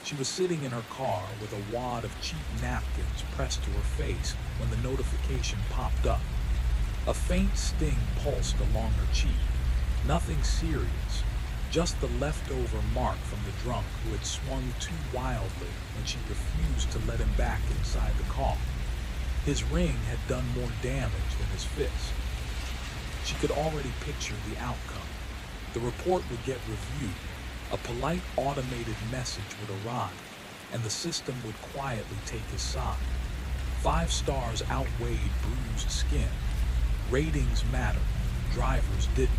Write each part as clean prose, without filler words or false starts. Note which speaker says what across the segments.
Speaker 1: She was sitting in her car with a wad of cheap napkins pressed to her face when the notification popped up. A faint sting pulsed along her cheek. Nothing serious, just the leftover mark from the drunk who had swung too wildly when she refused to let him back inside the car. His ring had done more damage than his fist. She could already picture the outcome. The report would get reviewed, a polite automated message would arrive, and the system would quietly take his side. 5 stars outweighed bruised skin. Ratings mattered, drivers didn't.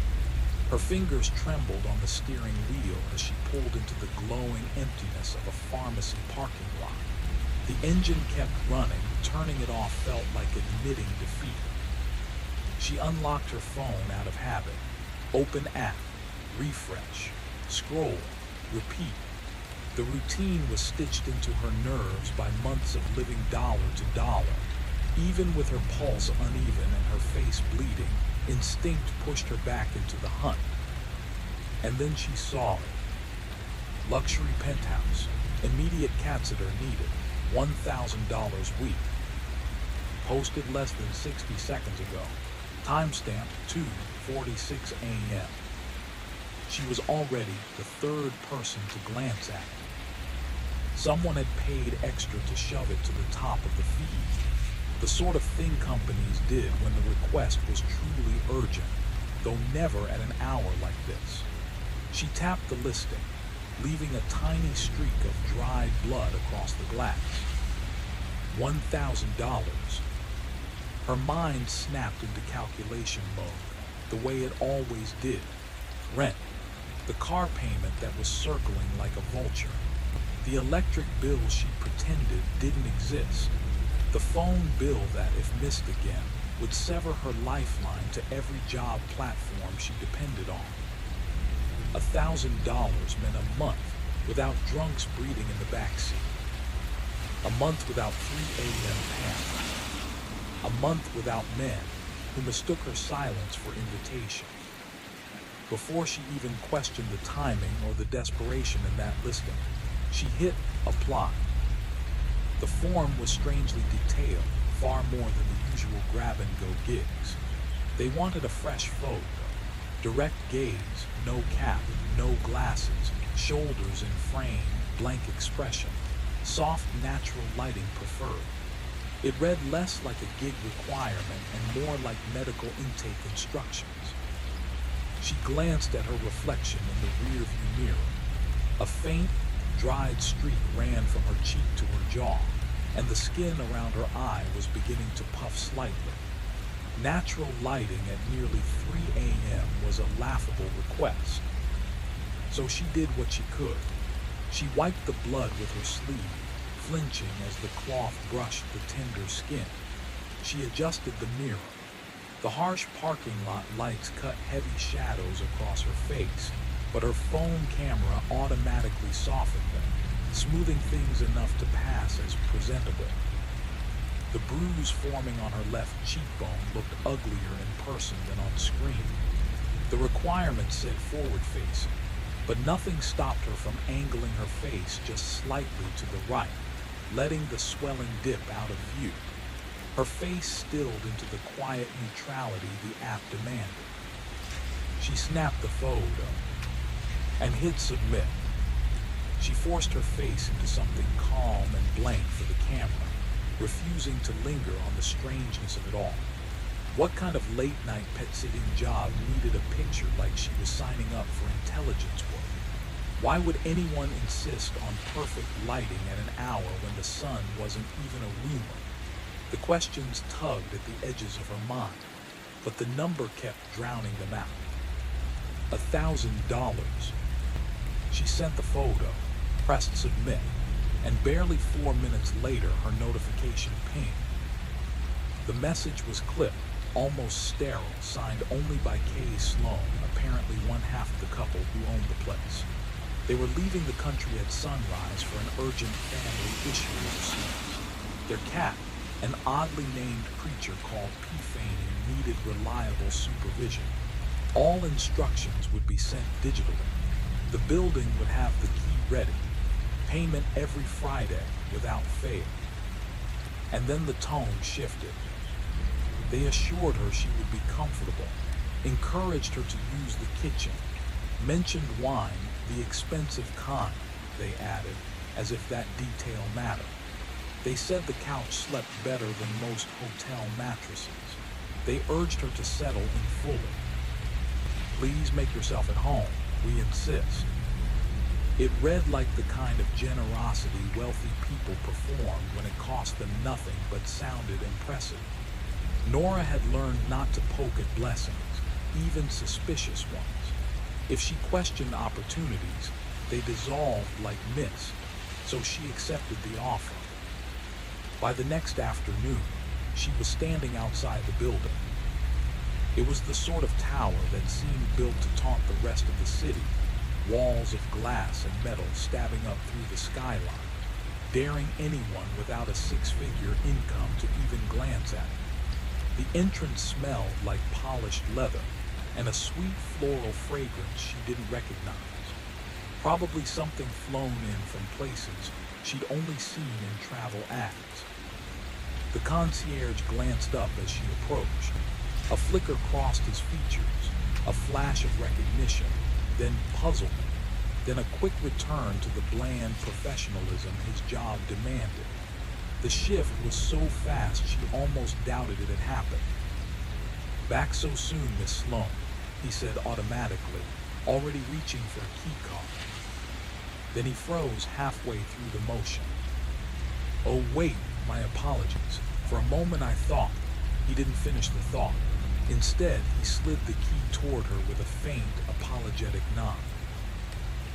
Speaker 1: Her fingers trembled on the steering wheel as she pulled into the glowing emptiness of a pharmacy parking lot. The engine kept running, turning it off felt like admitting defeat. She unlocked her phone out of habit. Open app, refresh, scroll, repeat. The routine was stitched into her nerves by months of living dollar to dollar. Even with her pulse uneven and her face bleeding, instinct pushed her back into the hunt. And then she saw it. Luxury penthouse, immediate cat sitter needed, $1,000 week. Posted less than 60 seconds ago. Timestamp 2:46 a.m. She was already the 3rd person to glance at it. Someone had paid extra to shove it to the top of the feed. The sort of thing companies did when the request was truly urgent, though never at an hour like this. She tapped the listing, leaving a tiny streak of dried blood across the glass. $1,000. Her mind snapped into calculation mode, the way it always did. Rent, the car payment that was circling like a vulture, the electric bill she pretended didn't exist, the phone bill that, if missed again, would sever her lifeline to every job platform she depended on. $1,000 meant a month without drunks breeding in the backseat. A month without 3 a.m. panic. A month without men who mistook her silence for invitation. Before she even questioned the timing or the desperation in that listing, she hit apply. The form was strangely detailed, far more than the usual grab-and-go gigs. They wanted a fresh photo, direct gaze, no cap, no glasses, shoulders in frame, blank expression, soft natural lighting preferred. It read less like a gig requirement and more like medical intake instructions. She glanced at her reflection in the rearview mirror. A faint, dried streak ran from her cheek to her jaw, and the skin around her eye was beginning to puff slightly. Natural lighting at nearly 3 a.m. was a laughable request. So she did what she could. She wiped the blood with her sleeve, flinching as the cloth brushed the tender skin. She adjusted the mirror. The harsh parking lot lights cut heavy shadows across her face, but her phone camera automatically softened them, smoothing things enough to pass as presentable. The bruise forming on her left cheekbone looked uglier in person than on screen. The requirement said forward-facing, but nothing stopped her from angling her face just slightly to the right, letting the swelling dip out of view. Her face stilled into the quiet neutrality the app demanded. She snapped the photo and hit submit. She forced her face into something calm and blank for the camera, refusing to linger on the strangeness of it all. What kind of late-night pet-sitting job needed a picture like she was signing up for intelligence work? Why would anyone insist on perfect lighting at an hour when the sun wasn't even a rumor? The questions tugged at the edges of her mind, but the number kept drowning them out. $1,000. She sent the photo, pressed submit, and barely 4 minutes later her notification pinged. The message was clipped, almost sterile, signed only by Kay Sloan, apparently one half of the couple who owned the place. They were leaving the country at sunrise for an urgent family issue overseas. Their cat, an oddly named creature called P-Faney, needed reliable supervision. All instructions would be sent digitally. The building would have the key ready. Payment every Friday without fail. And then the tone shifted. They assured her she would be comfortable, encouraged her to use the kitchen, mentioned wine, the expensive kind, they added, as if that detail mattered. They said the couch slept better than most hotel mattresses. They urged her to settle in fully. Please make yourself at home, we insist. It read like the kind of generosity wealthy people performed when it cost them nothing but sounded impressive. Nora had learned not to poke at blessings, even suspicious ones. If she questioned opportunities, they dissolved like mist, so she accepted the offer. By the next afternoon, she was standing outside the building. It was the sort of tower that seemed built to taunt the rest of the city, walls of glass and metal stabbing up through the skyline, daring anyone without a six-figure income to even glance at it. The entrance smelled like polished leather and a sweet floral fragrance she didn't recognize, probably something flown in from places she'd only seen in travel ads. The concierge glanced up as she approached. A flicker crossed his features, a flash of recognition, then puzzlement, then a quick return to the bland professionalism his job demanded. The shift was so fast she almost doubted it had happened. Back so soon, Miss Sloane, he said automatically, already reaching for a key card. Then he froze halfway through the motion. Oh wait, my apologies. For a moment I thought. He didn't finish the thought. Instead, he slid the key toward her with a faint, apologetic nod.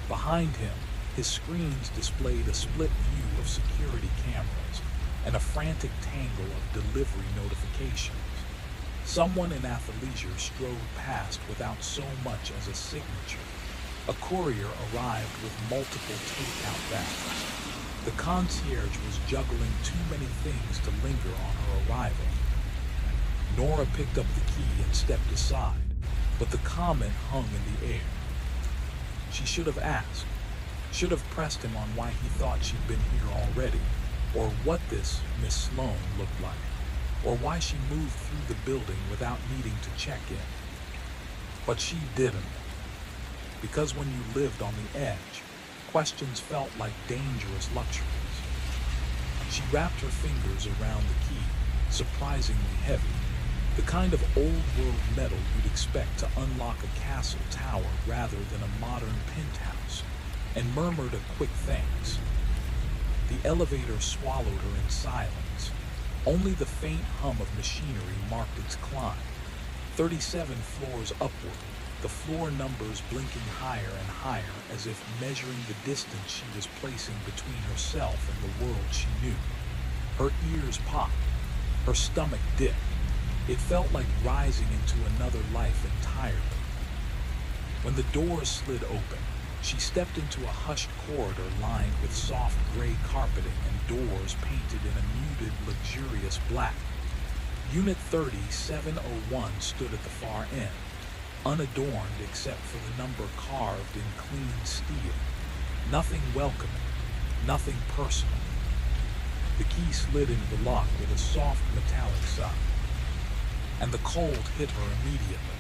Speaker 1: Behind him, his screens displayed a split view of security cameras and a frantic tangle of delivery notifications. Someone in athleisure strode past without so much as a signature. A courier arrived with multiple takeout bags. The concierge was juggling too many things to linger on her arrival. Nora picked up the key and stepped aside, but the comment hung in the air. She should have asked, should have pressed him on why he thought she'd been here already, or what this Miss Sloane looked like, or why she moved through the building without needing to check in. But she didn't, because when you lived on the edge, questions felt like dangerous luxuries. She wrapped her fingers around the key, surprisingly heavy, the kind of old-world metal you'd expect to unlock a castle tower rather than a modern penthouse, and murmured a quick thanks. The elevator swallowed her in silence. Only the faint hum of machinery marked its climb. 37 floors upward, the floor numbers blinking higher and higher as if measuring the distance she was placing between herself and the world she knew. Her ears popped. Her stomach dipped. It felt like rising into another life entirely. When the doors slid open, she stepped into a hushed corridor lined with soft gray carpeting and doors painted in a muted, luxurious black. Unit 3701 stood at the far end, unadorned except for the number carved in clean steel. Nothing welcoming, nothing personal. The key slid into the lock with a soft metallic sound, and the cold hit her immediately.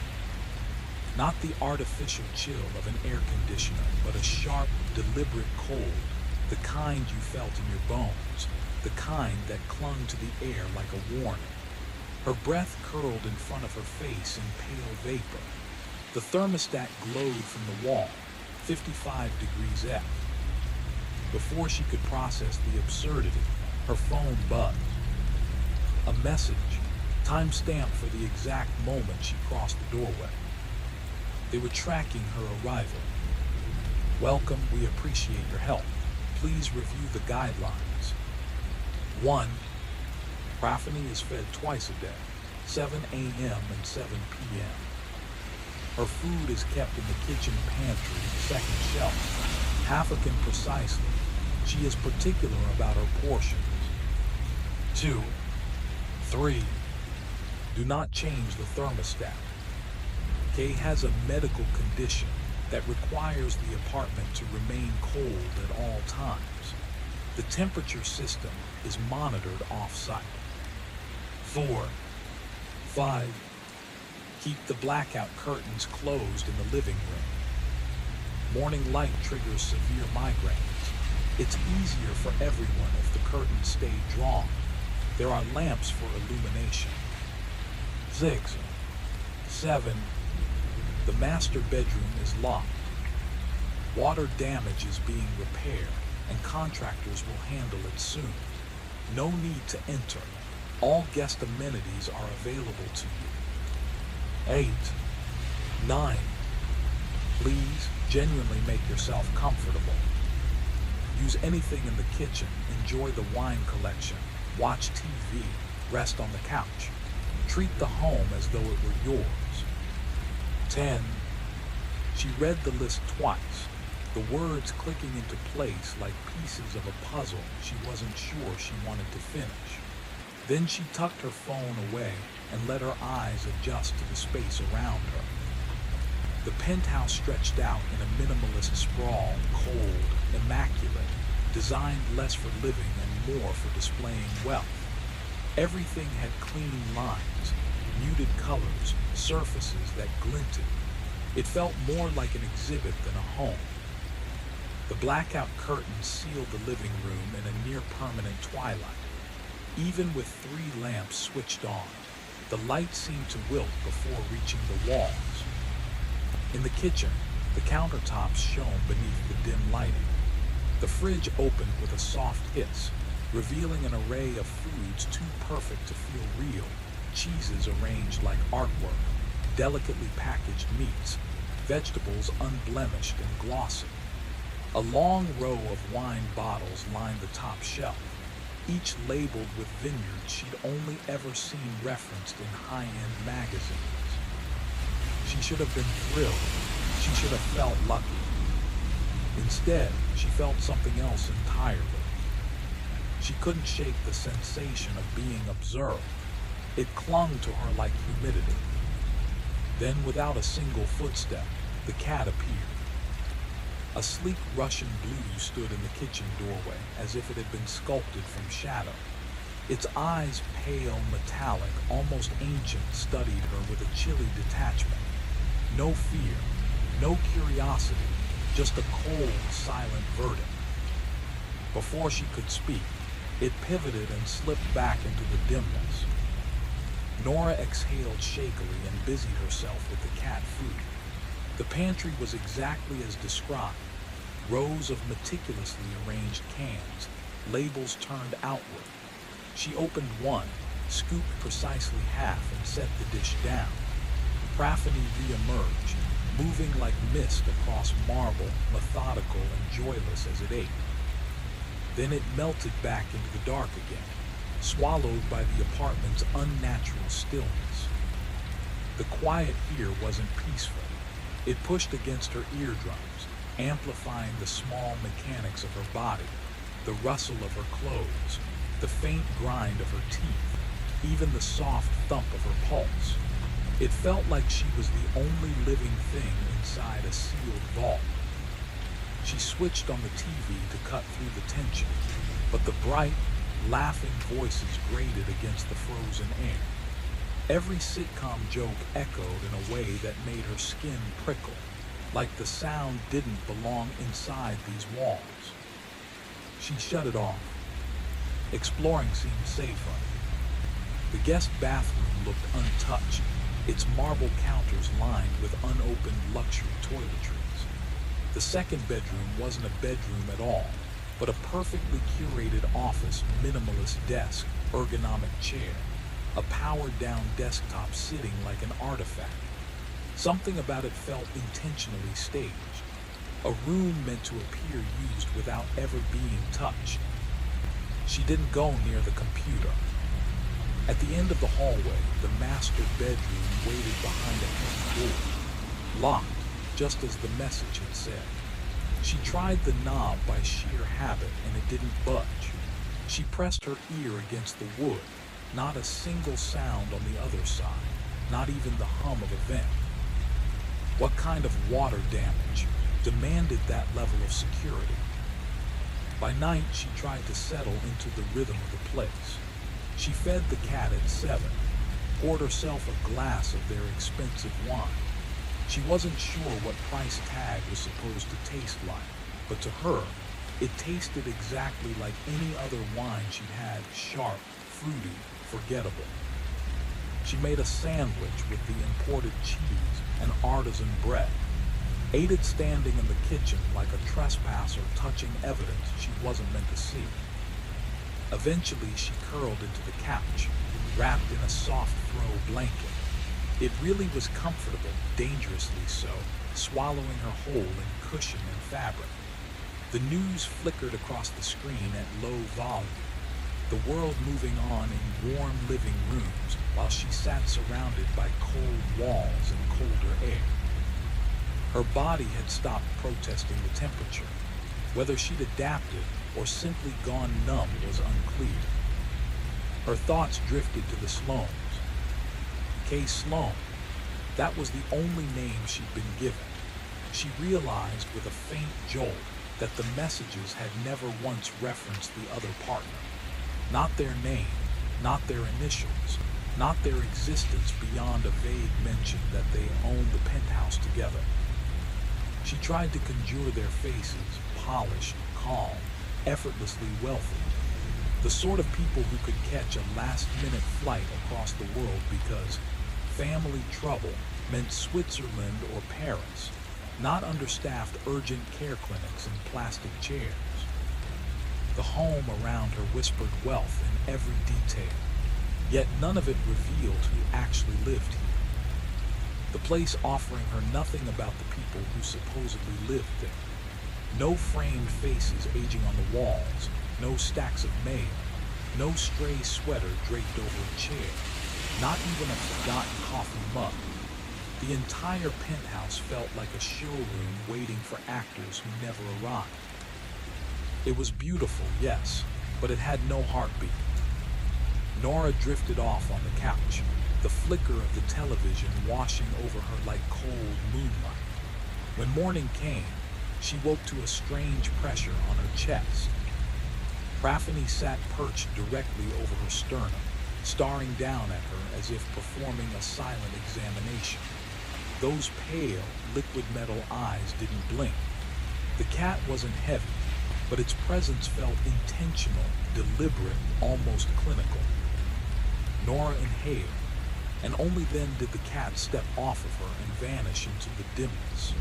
Speaker 1: Not the artificial chill of an air conditioner, but a sharp, deliberate cold, the kind you felt in your bones, the kind that clung to the air like a warning. Her breath curled in front of her face in pale vapor. The thermostat glowed from the wall, 55 degrees F. Before she could process the absurdity, her phone buzzed. A message, time-stamped for the exact moment she crossed the doorway. They were tracking her arrival. Welcome, we appreciate your help. Please review the guidelines. 1. Raffiney is fed twice a day, 7 a.m. and 7 p.m. Her food is kept in the kitchen pantry, second shelf. African precisely. She is particular about her portions. 2. 3. Do not change the thermostat. Kay has a medical condition, that requires the apartment to remain cold at all times. The temperature system is monitored off-site. 4. 5. Keep the blackout curtains closed in the living room. Morning light triggers severe migraines. It's easier for everyone if the curtains stay drawn. There are lamps for illumination. 6. 7. The master bedroom is locked. Water damage is being repaired, and contractors will handle it soon. No need to enter. All guest amenities are available to you. 8. 9. Please genuinely make yourself comfortable. Use anything in the kitchen, enjoy the wine collection, watch TV, rest on the couch. Treat the home as though it were yours. 10. She read the list twice, the words clicking into place like pieces of a puzzle she wasn't sure she wanted to finish. Then she tucked her phone away and let her eyes adjust to the space around her. The penthouse stretched out in a minimalist sprawl, cold, immaculate, designed less for living and more for displaying wealth. Everything had clean lines, muted colors, surfaces that glinted. It felt more like an exhibit than a home. The blackout curtains sealed the living room in a near-permanent twilight. Even with 3 lamps switched on, the light seemed to wilt before reaching the walls. In the kitchen, the countertops shone beneath the dim lighting. The fridge opened with a soft hiss, revealing an array of foods too perfect to feel real. Cheeses arranged like artwork, delicately packaged meats, vegetables unblemished and glossy. A long row of wine bottles lined the top shelf, each labeled with vineyards she'd only ever seen referenced in high-end magazines. She should have been thrilled. She should have felt lucky. Instead, she felt something else entirely. She couldn't shake the sensation of being observed. It clung to her like humidity. Then, without a single footstep, the cat appeared. A sleek Russian blue stood in the kitchen doorway as if it had been sculpted from shadow. Its eyes, pale, metallic, almost ancient, studied her with a chilly detachment. No fear, no curiosity, just a cold, silent verdict. Before she could speak, it pivoted and slipped back into the dimness. Nora exhaled shakily and busied herself with the cat food. The pantry was exactly as described. Rows of meticulously arranged cans, labels turned outward. She opened one, scooped precisely half, and set the dish down. Praphany re-emerged, moving like mist across marble, methodical and joyless as it ate. Then it melted back into the dark again, swallowed by the apartment's unnatural stillness. The quiet here wasn't peaceful. It pushed against her eardrums, amplifying the small mechanics of her body, the rustle of her clothes, the faint grind of her teeth, even the soft thump of her pulse. It felt like she was the only living thing inside a sealed vault. She switched on the TV to cut through the tension, but the bright, laughing voices grated against the frozen air. Every sitcom joke echoed in a way that made her skin prickle, like the sound didn't belong inside these walls. She shut it off. Exploring seemed safer. The guest bathroom looked untouched, its marble counters lined with unopened luxury toiletries. The second bedroom wasn't a bedroom at all, but a perfectly curated office, minimalist desk, ergonomic chair, a powered-down desktop sitting like an artifact. Something about it felt intentionally staged, a room meant to appear used without ever being touched. She didn't go near the computer. At the end of the hallway, the master bedroom waited behind a heavy door, locked, just as the message had said. She tried the knob by sheer habit, and it didn't budge. She pressed her ear against the wood, not a single sound on the other side, not even the hum of a vent. What kind of water damage demanded that level of security? By night, she tried to settle into the rhythm of the place. She fed the cat at 7, poured herself a glass of their expensive wine. She wasn't sure what price tag was supposed to taste like, but to her, it tasted exactly like any other wine she'd had, sharp, fruity, forgettable. She made a sandwich with the imported cheese and artisan bread, ate it standing in the kitchen like a trespasser touching evidence she wasn't meant to see. Eventually, she curled into the couch, wrapped in a soft throw blanket. It really was comfortable, dangerously so, swallowing her whole in cushion and fabric. The news flickered across the screen at low volume, the world moving on in warm living rooms while she sat surrounded by cold walls and colder air. Her body had stopped protesting the temperature. Whether she'd adapted or simply gone numb was unclear. Her thoughts drifted to the Sloans. Case Sloan. That was the only name she'd been given. She realized with a faint jolt that the messages had never once referenced the other partner. Not their name, not their initials, not their existence beyond a vague mention that they owned the penthouse together. She tried to conjure their faces, polished, calm, effortlessly wealthy. The sort of people who could catch a last-minute flight across the world because family trouble meant Switzerland or Paris, not understaffed urgent care clinics and plastic chairs. The home around her whispered wealth in every detail, yet none of it revealed who actually lived here. The place offering her nothing about the people who supposedly lived there. No framed faces aging on the walls, no stacks of mail, no stray sweater draped over a chair, not even a forgotten coffee mug. The entire penthouse felt like a showroom waiting for actors who never arrived. It was beautiful, yes, but it had no heartbeat. Nora drifted off on the couch, the flicker of the television washing over her like cold moonlight. When morning came, she woke to a strange pressure on her chest. Rafferty sat perched directly over her sternum, staring down at her as if performing a silent examination. Those pale, liquid metal eyes didn't blink. The cat wasn't heavy, but its presence felt intentional, deliberate, almost clinical. Nora inhaled, and only then did the cat step off of her and vanish into the dimness.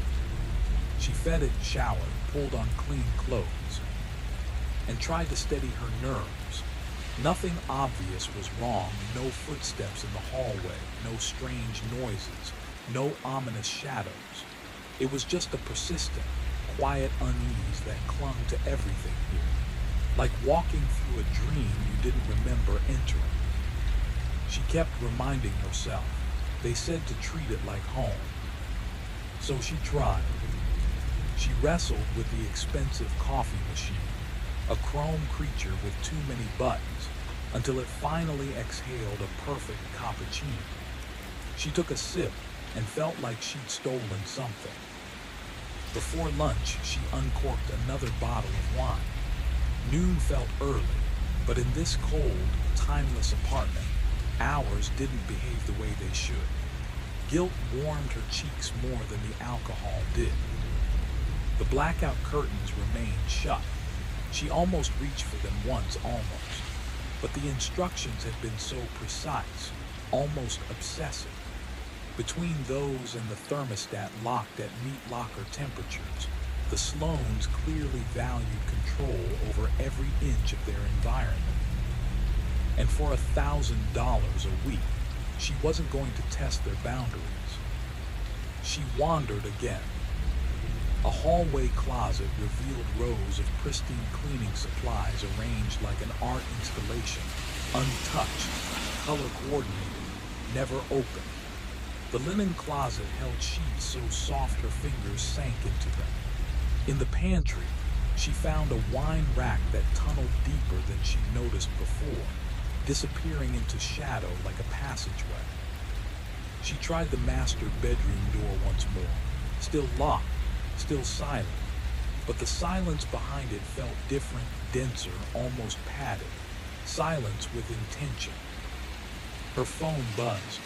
Speaker 1: She fed it, showered, pulled on clean clothes, and tried to steady her nerves. Nothing obvious was wrong, no footsteps in the hallway, no strange noises, no ominous shadows. It was just a persistent, quiet unease that clung to everything here, like walking through a dream you didn't remember entering. She kept reminding herself, they said to treat it like home. So she tried. She wrestled with the expensive coffee machine, a chrome creature with too many buttons, until it finally exhaled a perfect cappuccino. She took a sip and felt like she'd stolen something. Before lunch, she uncorked another bottle of wine. Noon felt early, but in this cold, timeless apartment, hours didn't behave the way they should. Guilt warmed her cheeks more than the alcohol did. The blackout curtains remained shut. She almost reached for them once, but the instructions had been so precise, almost obsessive. Between those and the thermostat locked at meat locker temperatures, the Sloanes clearly valued control over every inch of their environment. And for $1,000 a week, she wasn't going to test their boundaries. She wandered again. A hallway closet revealed rows of pristine cleaning supplies arranged like an art installation, untouched, color-coordinated, never opened. The linen closet held sheets so soft her fingers sank into them. In the pantry, she found a wine rack that tunneled deeper than she'd noticed before, disappearing into shadow like a passageway. She tried the master bedroom door once more, Still locked, still silent, but the silence behind it felt different, denser, almost padded. Silence with intention. Her phone buzzed.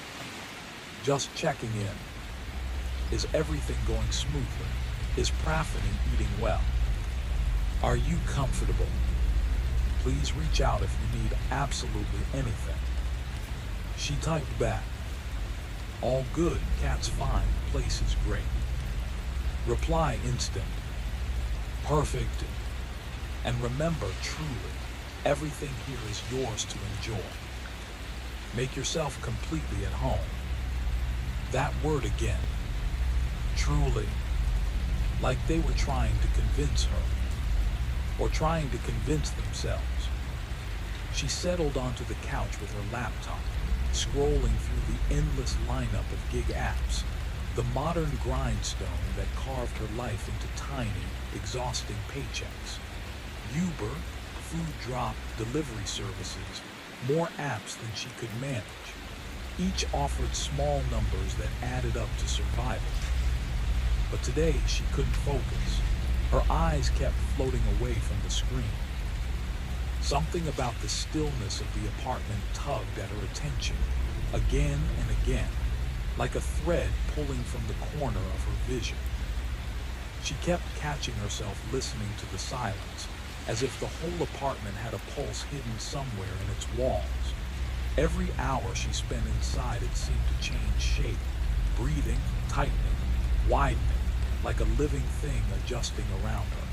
Speaker 1: Just checking in. Is everything going smoothly? Is Prathany eating well? Are you comfortable? Please reach out if you need absolutely anything. She typed back. All good, cat's fine, place is great. Reply instant. Perfect. And remember, truly, everything here is yours to enjoy. Make yourself completely at home. That word again. Truly. Like they were trying to convince her. Or trying to convince themselves. She settled onto the couch with her laptop, scrolling through the endless lineup of gig apps, the modern grindstone that carved her life into tiny, exhausting paychecks. Uber, food drop, delivery services, more apps than she could manage. Each offered small numbers that added up to survival. But today she couldn't focus. Her eyes kept floating away from the screen. Something about the stillness of the apartment tugged at her attention, again and again, like a thread pulling from the corner of her vision. She kept catching herself listening to the silence, as if the whole apartment had a pulse hidden somewhere in its walls. Every hour she spent inside it seemed to change shape, breathing, tightening, widening, like a living thing adjusting around her.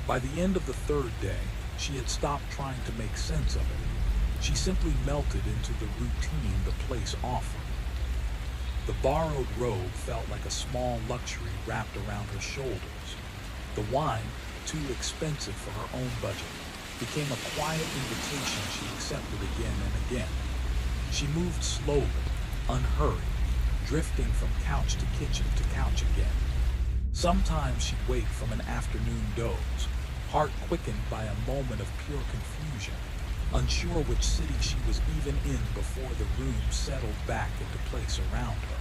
Speaker 1: By the end of the third day, she had stopped trying to make sense of it. She simply melted into the routine the place offered. The borrowed robe felt like a small luxury wrapped around her shoulders. The wine, too expensive for her own budget, became a quiet invitation she accepted again and again. She moved slowly, unhurried, drifting from couch to kitchen to couch again. Sometimes she'd wake from an afternoon doze, heart quickened by a moment of pure confusion, unsure which city she was even in before the room settled back into place around her.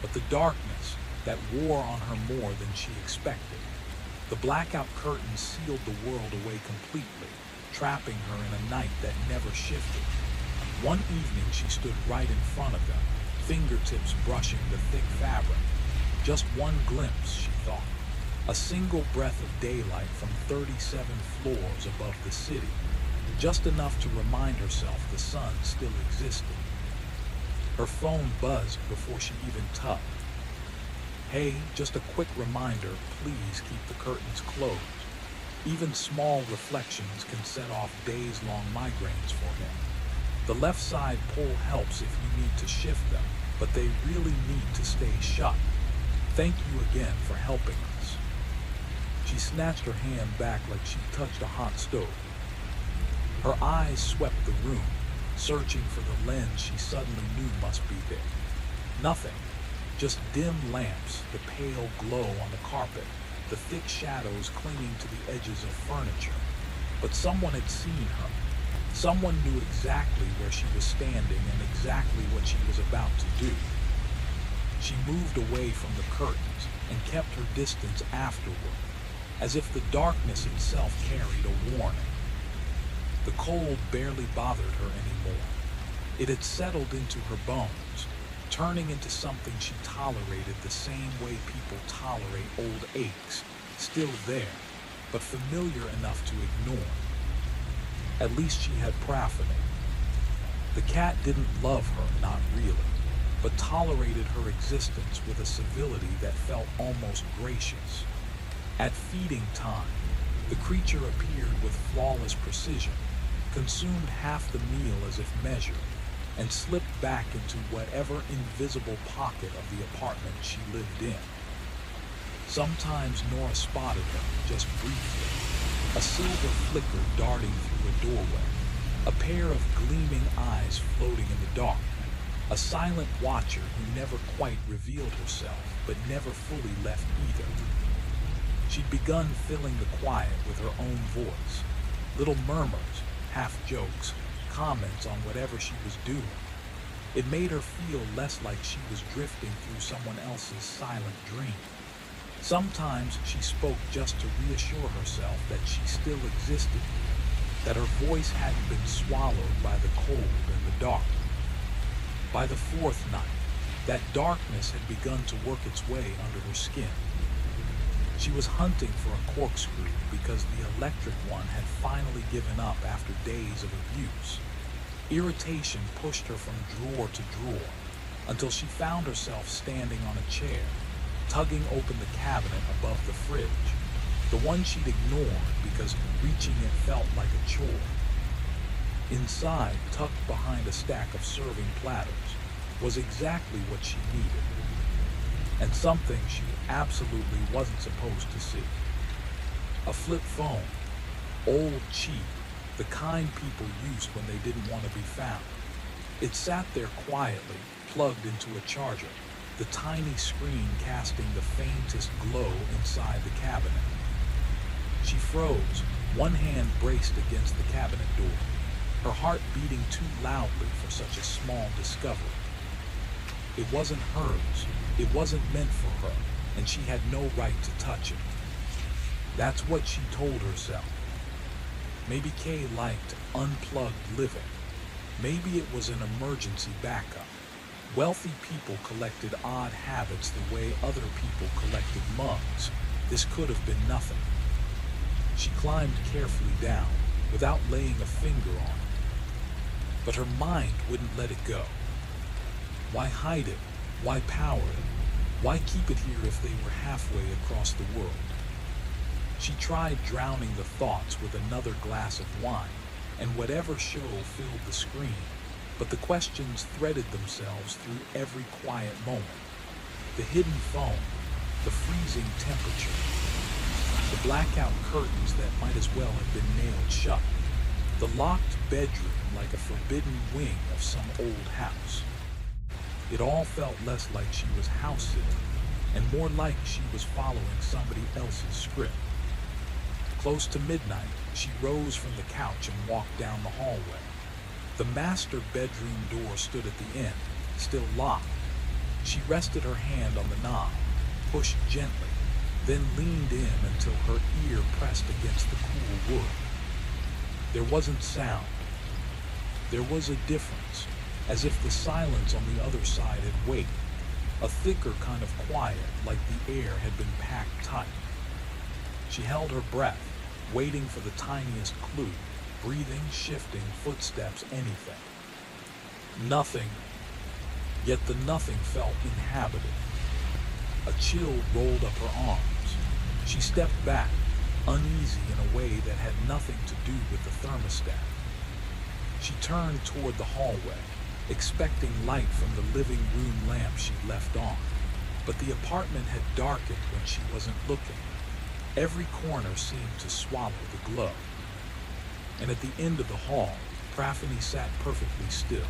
Speaker 1: But the darkness that wore on her more than she expected, the blackout curtains sealed the world away completely, trapping her in a night that never shifted. One evening she stood right in front of them, fingertips brushing the thick fabric. Just one glimpse, she thought. A single breath of daylight from 37 floors above the city. Just enough to remind herself the sun still existed. Her phone buzzed before she even tugged. Hey, just a quick reminder, please keep the curtains closed. Even small reflections can set off days-long migraines for him. The left side pull helps if you need to shift them, but they really need to stay shut. Thank you again for helping us. She snatched her hand back like she touched a hot stove. Her eyes swept the room, searching for the lens she suddenly knew must be there. Nothing, just dim lamps, the pale glow on the carpet, the thick shadows clinging to the edges of furniture. But someone had seen her. Someone knew exactly where she was standing and exactly what she was about to do. She moved away from the curtains and kept her distance afterward, as if the darkness itself carried a warning. The cold barely bothered her anymore. It had settled into her bones, turning into something she tolerated the same way people tolerate old aches, still there, but familiar enough to ignore. At least she had Prathany. The cat didn't love her, not really, but tolerated her existence with a civility that felt almost gracious. At feeding time, the creature appeared with flawless precision, consumed half the meal as if measured, and slipped back into whatever invisible pocket of the apartment she lived in. Sometimes Nora spotted her, just briefly, a silver flicker darting through a doorway, a pair of gleaming eyes floating in the dark, a silent watcher who never quite revealed herself, but never fully left either. She'd begun filling the quiet with her own voice, little murmurs, half jokes, comments on whatever she was doing. It made her feel less like she was drifting through someone else's silent dream. Sometimes she spoke just to reassure herself that she still existed, that her voice hadn't been swallowed by the cold and the dark. By the fourth night, that darkness had begun to work its way under her skin. She was hunting for a corkscrew because the electric one had finally given up after days of abuse. Irritation pushed her from drawer to drawer until she found herself standing on a chair, tugging open the cabinet above the fridge, the one she'd ignored because reaching it felt like a chore. Inside, tucked behind a stack of serving platters, was exactly what she needed, and something she absolutely wasn't supposed to see. A flip phone, old, cheap, the kind people used when they didn't want to be found. It sat there quietly, plugged into a charger, the tiny screen casting the faintest glow inside the cabinet. She froze, one hand braced against the cabinet door, her heart beating too loudly for such a small discovery. It wasn't hers, it wasn't meant for her, and she had no right to touch it. That's what she told herself. Maybe Kay liked unplugged living. Maybe it was an emergency backup. Wealthy people collected odd habits the way other people collected mugs. This could have been nothing. She climbed carefully down, without laying a finger on it. But her mind wouldn't let it go. Why hide it? Why power it? Why keep it here if they were halfway across the world? She tried drowning the thoughts with another glass of wine, and whatever show filled the screen, but the questions threaded themselves through every quiet moment. The hidden phone, the freezing temperature, the blackout curtains that might as well have been nailed shut, the locked bedroom like a forbidden wing of some old house. It all felt less like she was house sitting, and more like she was following somebody else's script. Close to midnight, she rose from the couch and walked down the hallway. The master bedroom door stood at the end, still locked. She rested her hand on the knob, pushed gently, then leaned in until her ear pressed against the cool wood. There wasn't sound. There was a difference, as if the silence on the other side had weight, a thicker kind of quiet, like the air had been packed tight. She held her breath, waiting for the tiniest clue, breathing, shifting, footsteps, anything. Nothing, yet the nothing felt inhabited. A chill rolled up her arms. She stepped back, uneasy in a way that had nothing to do with the thermostat. She turned toward the hallway, expecting light from the living room lamp she'd left on, but the apartment had darkened when she wasn't looking. Every corner seemed to swallow the glow. And at the end of the hall, Praphany sat perfectly still.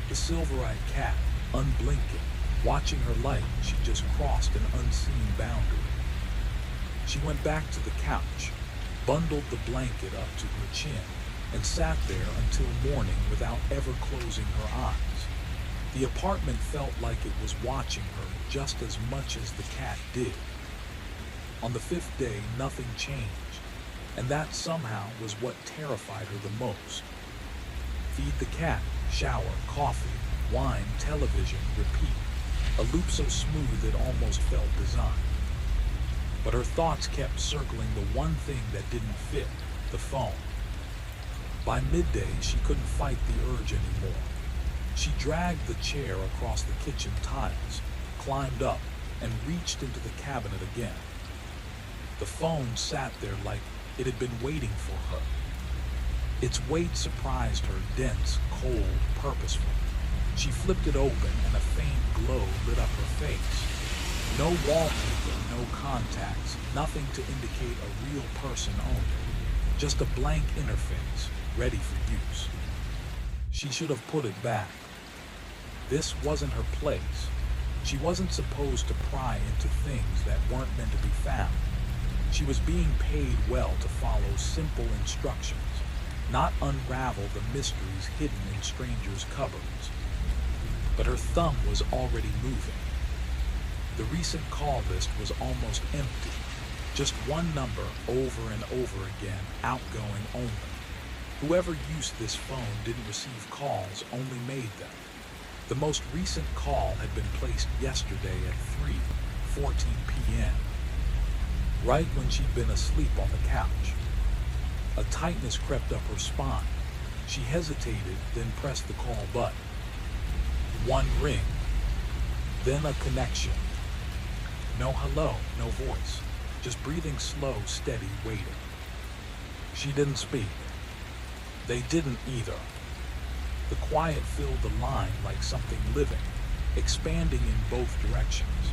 Speaker 1: The silver-eyed cat, unblinking, watching her like she just crossed an unseen boundary. She went back to the couch, bundled the blanket up to her chin, and sat there until morning without ever closing her eyes. The apartment felt like it was watching her just as much as the cat did. On the fifth day, nothing changed, and that somehow was what terrified her the most. Feed the cat, shower, coffee, wine, television, repeat. A loop so smooth it almost felt designed. But her thoughts kept circling the one thing that didn't fit, the phone. By midday, she couldn't fight the urge anymore. She dragged the chair across the kitchen tiles, climbed up, and reached into the cabinet again. The phone sat there like it had been waiting for her. Its weight surprised her, dense, cold, purposeful. She flipped it open and a faint glow lit up her face. No wallpaper, no contacts, nothing to indicate a real person owned it. Just a blank interface, ready for use. She should have put it back. This wasn't her place. She wasn't supposed to pry into things that weren't meant to be found. She was being paid well to follow simple instructions, not unravel the mysteries hidden in strangers' cupboards. but her thumb was already moving. The recent call list was almost empty. Just one number over and over again, outgoing only. Whoever used this phone didn't receive calls, only made them. The most recent call had been placed yesterday at 3:14 p.m., right when she'd been asleep on the couch. A tightness crept up her spine. She hesitated, then pressed the call button. One ring, then a connection. No hello, no voice, just breathing slow, steady, waiting. She didn't speak. They didn't either. The quiet filled the line like something living, expanding in both directions.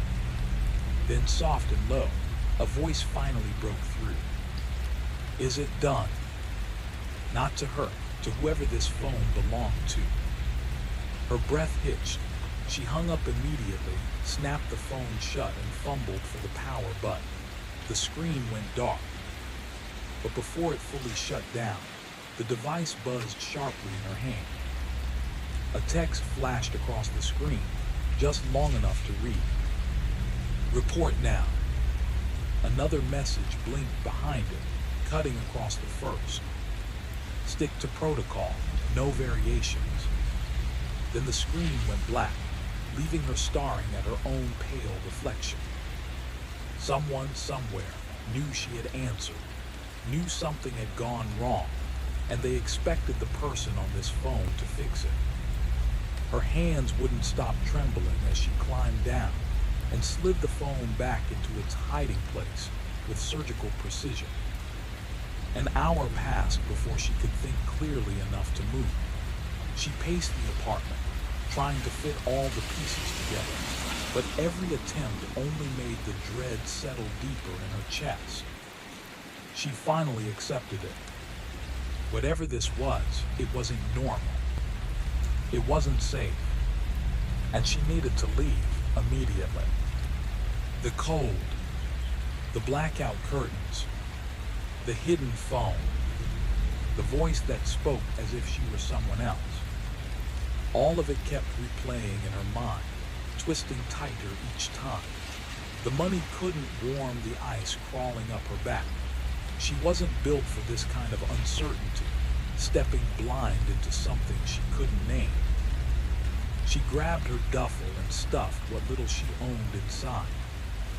Speaker 1: Then soft and low, a voice finally broke through. Is it done? Not to her, to whoever this phone belonged to. Her breath hitched. She hung up immediately, snapped the phone shut, and fumbled for the power button. The screen went dark. But before it fully shut down, the device buzzed sharply in her hand. A text flashed across the screen, just long enough to read. Report now. Another message blinked behind it, cutting across the first. Stick to protocol, no variations. Then the screen went black, leaving her staring at her own pale reflection. Someone somewhere knew she had answered, knew something had gone wrong, and they expected the person on this phone to fix it. Her hands wouldn't stop trembling as she climbed down and slid the phone back into its hiding place with surgical precision. An hour passed before she could think clearly enough to move. She paced the apartment, trying to fit all the pieces together, but every attempt only made the dread settle deeper in her chest. She finally accepted it. Whatever this was, it wasn't normal. It wasn't safe, and she needed to leave immediately. The cold, the blackout curtains, the hidden phone, the voice that spoke as if she were someone else. All of it kept replaying in her mind, twisting tighter each time. The money couldn't warm the ice crawling up her back. She wasn't built for this kind of uncertainty, stepping blind into something she couldn't name. She grabbed her duffel and stuffed what little she owned inside.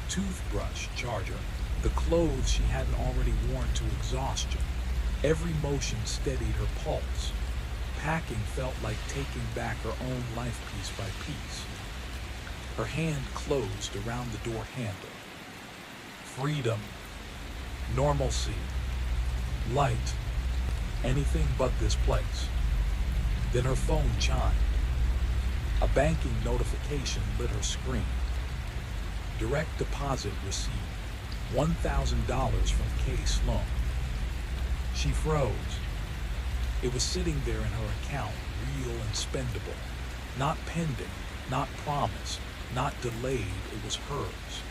Speaker 1: Toothbrush, charger, the clothes she hadn't already worn to exhaustion. Every motion steadied her pulse. Packing felt like taking back her own life piece by piece. Her hand closed around the door handle. Freedom, normalcy, light, anything but this place. Then her phone chimed. A banking notification lit her screen. Direct deposit received, $1,000 from K. Sloan. She froze. It was sitting there in her account, real and spendable. Not pending, not promised, not delayed, it was hers.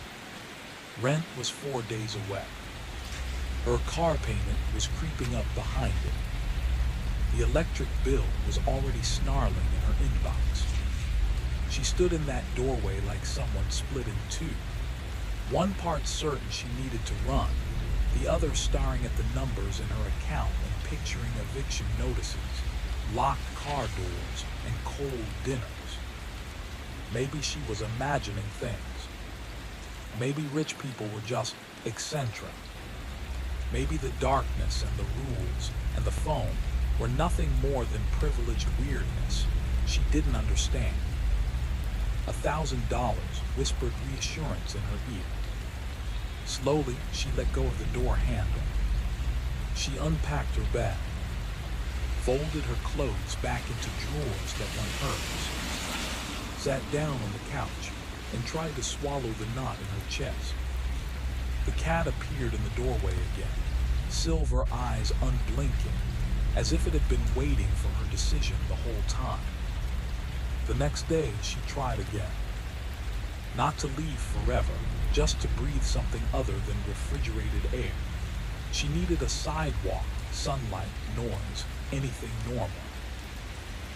Speaker 1: Rent was 4 days away. Her car payment was creeping up behind it. The electric bill was already snarling in her inbox. She stood in that doorway like someone split in two. One part certain she needed to run, the other staring at the numbers in her account and picturing eviction notices, locked car doors, and cold dinners. Maybe she was imagining things. Maybe rich people were just eccentric. Maybe the darkness and the rules and the phone were nothing more than privileged weirdness she didn't understand. $1,000 whispered reassurance in her ear. Slowly, she let go of the door handle. She unpacked her bag, folded her clothes back into drawers that weren't hers, sat down on the couch, and tried to swallow the knot in her chest. The cat appeared in the doorway again, silver eyes unblinking, as if it had been waiting for her decision the whole time. The next day, she tried again. Not to leave forever, just to breathe something other than refrigerated air. She needed a sidewalk, sunlight, noise, anything normal.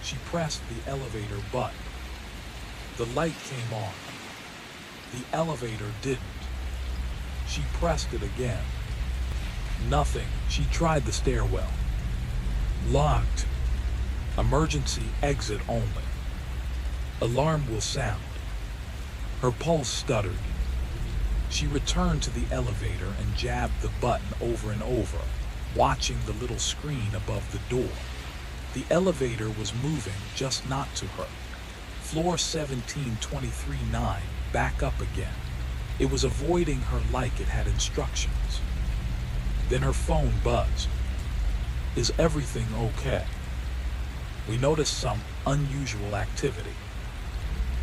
Speaker 1: She pressed the elevator button. The light came on. The elevator didn't. She pressed it again. Nothing. She tried the stairwell. Locked. Emergency exit only. Alarm will sound. Her pulse stuttered. She returned to the elevator and jabbed the button over and over, watching the little screen above the door. The elevator was moving, just not to her. Floor 1723-9, back up again. It was avoiding her like it had instructions. Then her phone buzzed. Is everything okay? We noticed some unusual activity.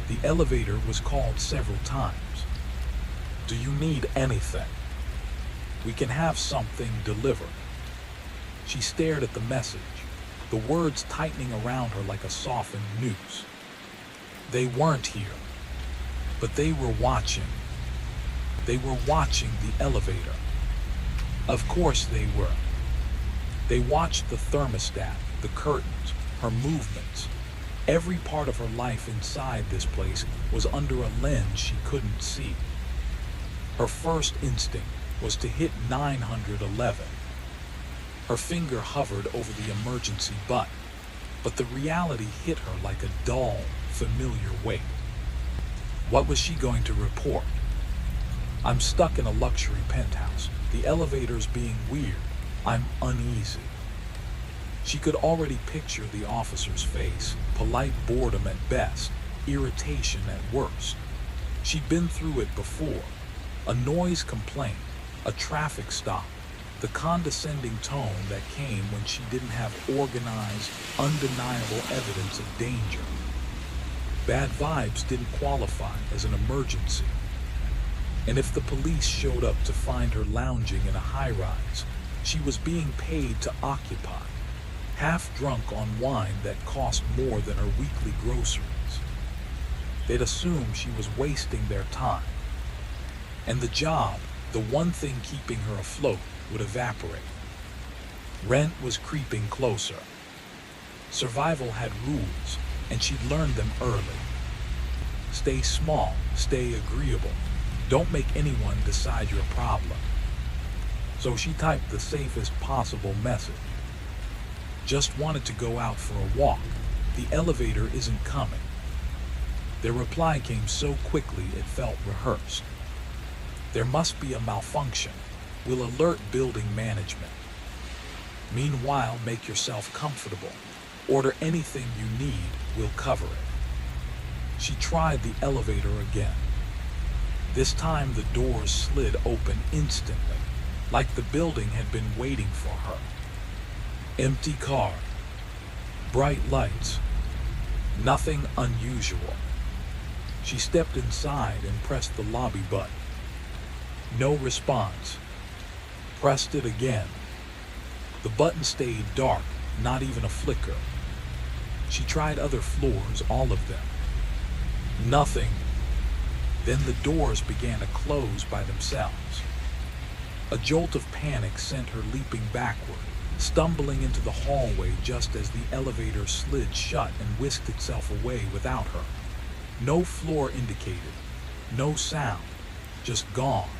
Speaker 1: The elevator was called several times. Do you need anything? We can have something delivered. She stared at the message, the words tightening around her like a softened noose. They weren't here, but they were watching. They were watching the elevator. Of course they were. They watched the thermostat, the curtains, her movements. Every part of her life inside this place was under a lens she couldn't see. Her first instinct was to hit 911. Her finger hovered over the emergency button, but the reality hit her like a dull, familiar weight. What was she going to report? I'm stuck in a luxury penthouse. The elevator's being weird. I'm uneasy. She could already picture the officer's face, polite boredom at best, irritation at worst. She'd been through it before. A noise complaint, a traffic stop, the condescending tone that came when she didn't have organized, undeniable evidence of danger. Bad vibes didn't qualify as an emergency. And if the police showed up to find her lounging in a high-rise, she was being paid to occupy, half drunk on wine that cost more than her weekly groceries. They'd assume she was wasting their time. And the job, the one thing keeping her afloat, would evaporate. Rent was creeping closer. Survival had rules, and she'd learned them early. Stay small, stay agreeable. Don't make anyone decide your problem. So she typed the safest possible message. Just wanted to go out for a walk. The elevator isn't coming. Their reply came so quickly it felt rehearsed. There must be a malfunction. We'll alert building management. Meanwhile, make yourself comfortable. Order anything you need, we'll cover it. She tried the elevator again. This time the doors slid open instantly, like the building had been waiting for her. Empty car. Bright lights. Nothing unusual. She stepped inside and pressed the lobby button. No response. Pressed it again. The button stayed dark, not even a flicker. She tried other floors, all of them. Nothing. Then the doors began to close by themselves. A jolt of panic sent her leaping backward, stumbling into the hallway just as the elevator slid shut and whisked itself away without her. No floor indicated, no sound, just gone.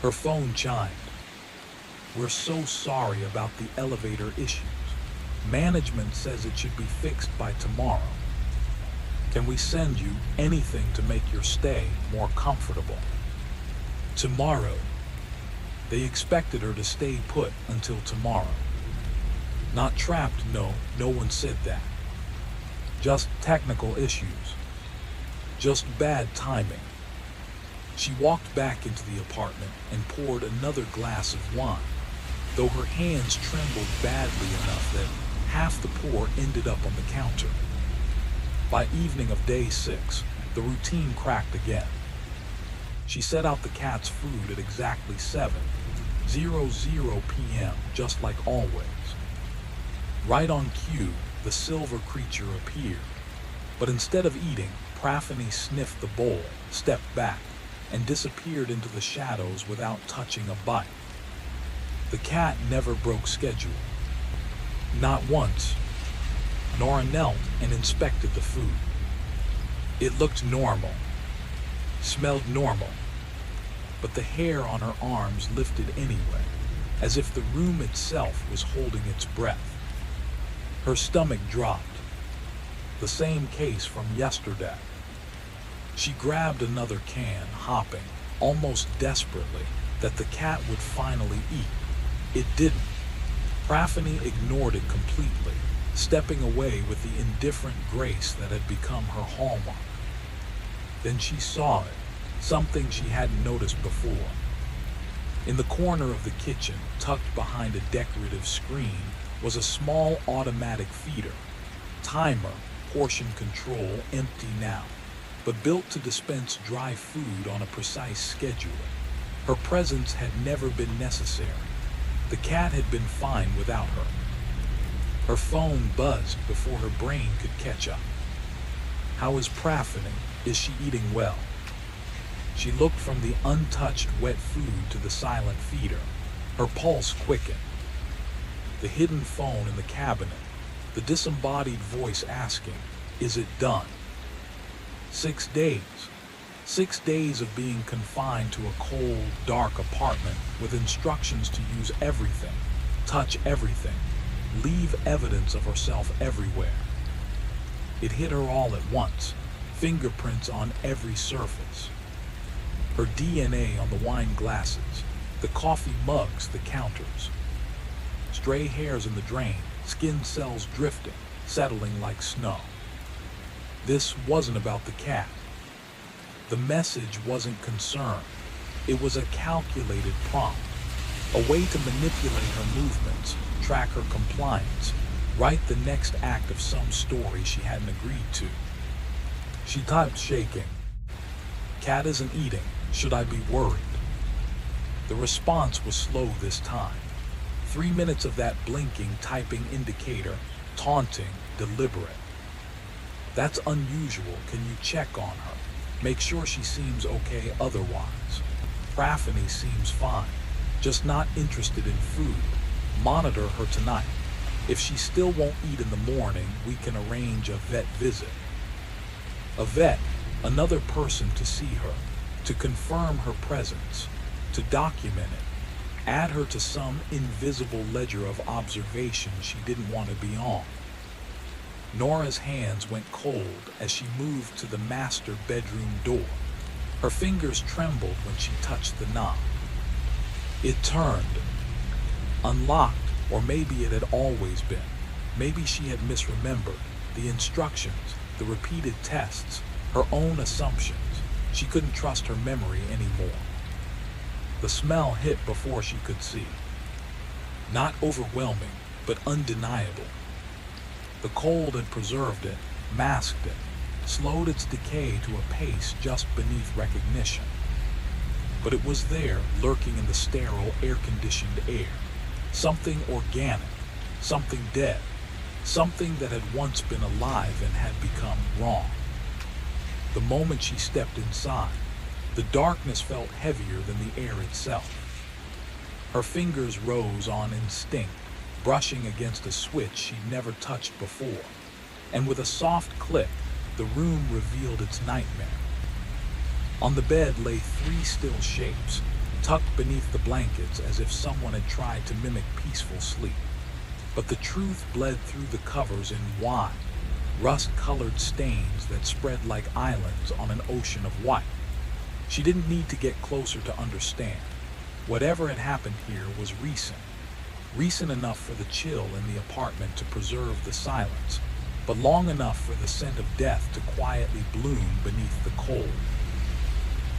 Speaker 1: Her phone chimed. We're so sorry about the elevator issues. Management says it should be fixed by tomorrow. Can we send you anything to make your stay more comfortable? Tomorrow. They expected her to stay put until tomorrow. Not trapped, no one said that. Just technical issues. Just bad timing. She walked back into the apartment and poured another glass of wine, though her hands trembled badly enough that half the pour ended up on the counter. By evening of day 6, the routine cracked again. She set out the cat's food at exactly 7:00 p.m., just like always. Right on cue, the silver creature appeared, but instead of eating, Praphany sniffed the bowl, stepped back, and disappeared into the shadows without touching a bite. The cat never broke schedule. Not once. Nora knelt and inspected the food. It looked normal, smelled normal, but the hair on her arms lifted anyway, as if the room itself was holding its breath. Her stomach dropped. The same case from yesterday. She grabbed another can, hoping, almost desperately, that the cat would finally eat. It didn't. Praphany ignored it completely, stepping away with the indifferent grace that had become her hallmark. Then she saw it, something she hadn't noticed before. In the corner of the kitchen, tucked behind a decorative screen, was a small automatic feeder. Timer, portion control, empty now, but built to dispense dry food on a precise schedule. Her presence had never been necessary. The cat had been fine without her. Her phone buzzed before her brain could catch up. How is Praphany? Is she eating well? She looked from the untouched wet food to the silent feeder. Her pulse quickened. The hidden phone in the cabinet, the disembodied voice asking, "Is it done?" 6 days. 6 days of being confined to a cold, dark apartment with instructions to use everything, touch everything, leave evidence of herself everywhere. It hit her all at once, fingerprints on every surface. Her DNA on the wine glasses, the coffee mugs, the counters. Stray hairs in the drain, skin cells drifting, settling like snow. This wasn't about the cat. The message wasn't concern. It was a calculated prompt, a way to manipulate her movements, track her compliance, write the next act of some story she hadn't agreed to. She typed, shaking, "Cat isn't eating. Should I be worried?" The response was slow this time. 3 minutes of that blinking, typing indicator, taunting, deliberate. "That's unusual. Can you check on her? Make sure she seems okay otherwise. Praphany seems fine, just not interested in food. Monitor her tonight. If she still won't eat in the morning, we can arrange a vet visit." A vet, another person to see her, to confirm her presence, to document it, add her to some invisible ledger of observation she didn't want to be on. Nora's hands went cold as she moved to the master bedroom door. Her fingers trembled when she touched the knob. It turned, unlocked, or maybe it had always been. Maybe she had misremembered the instructions, the repeated tests, her own assumptions. She couldn't trust her memory anymore. The smell hit before she could see. Not overwhelming, but undeniable. The cold had preserved it, masked it, slowed its decay to a pace just beneath recognition. But it was there, lurking in the sterile, air-conditioned air. Something organic, something dead, something that had once been alive and had become wrong. The moment she stepped inside, the darkness felt heavier than the air itself. Her fingers rose on instinct, brushing against a switch she'd never touched before, and with a soft click, the room revealed its nightmare. On the bed lay 3 still shapes, tucked beneath the blankets as if someone had tried to mimic peaceful sleep. But the truth bled through the covers in wide, rust-colored stains that spread like islands on an ocean of white. She didn't need to get closer to understand. Whatever had happened here was recent enough for the chill in the apartment to preserve the silence, but long enough for the scent of death to quietly bloom beneath the cold.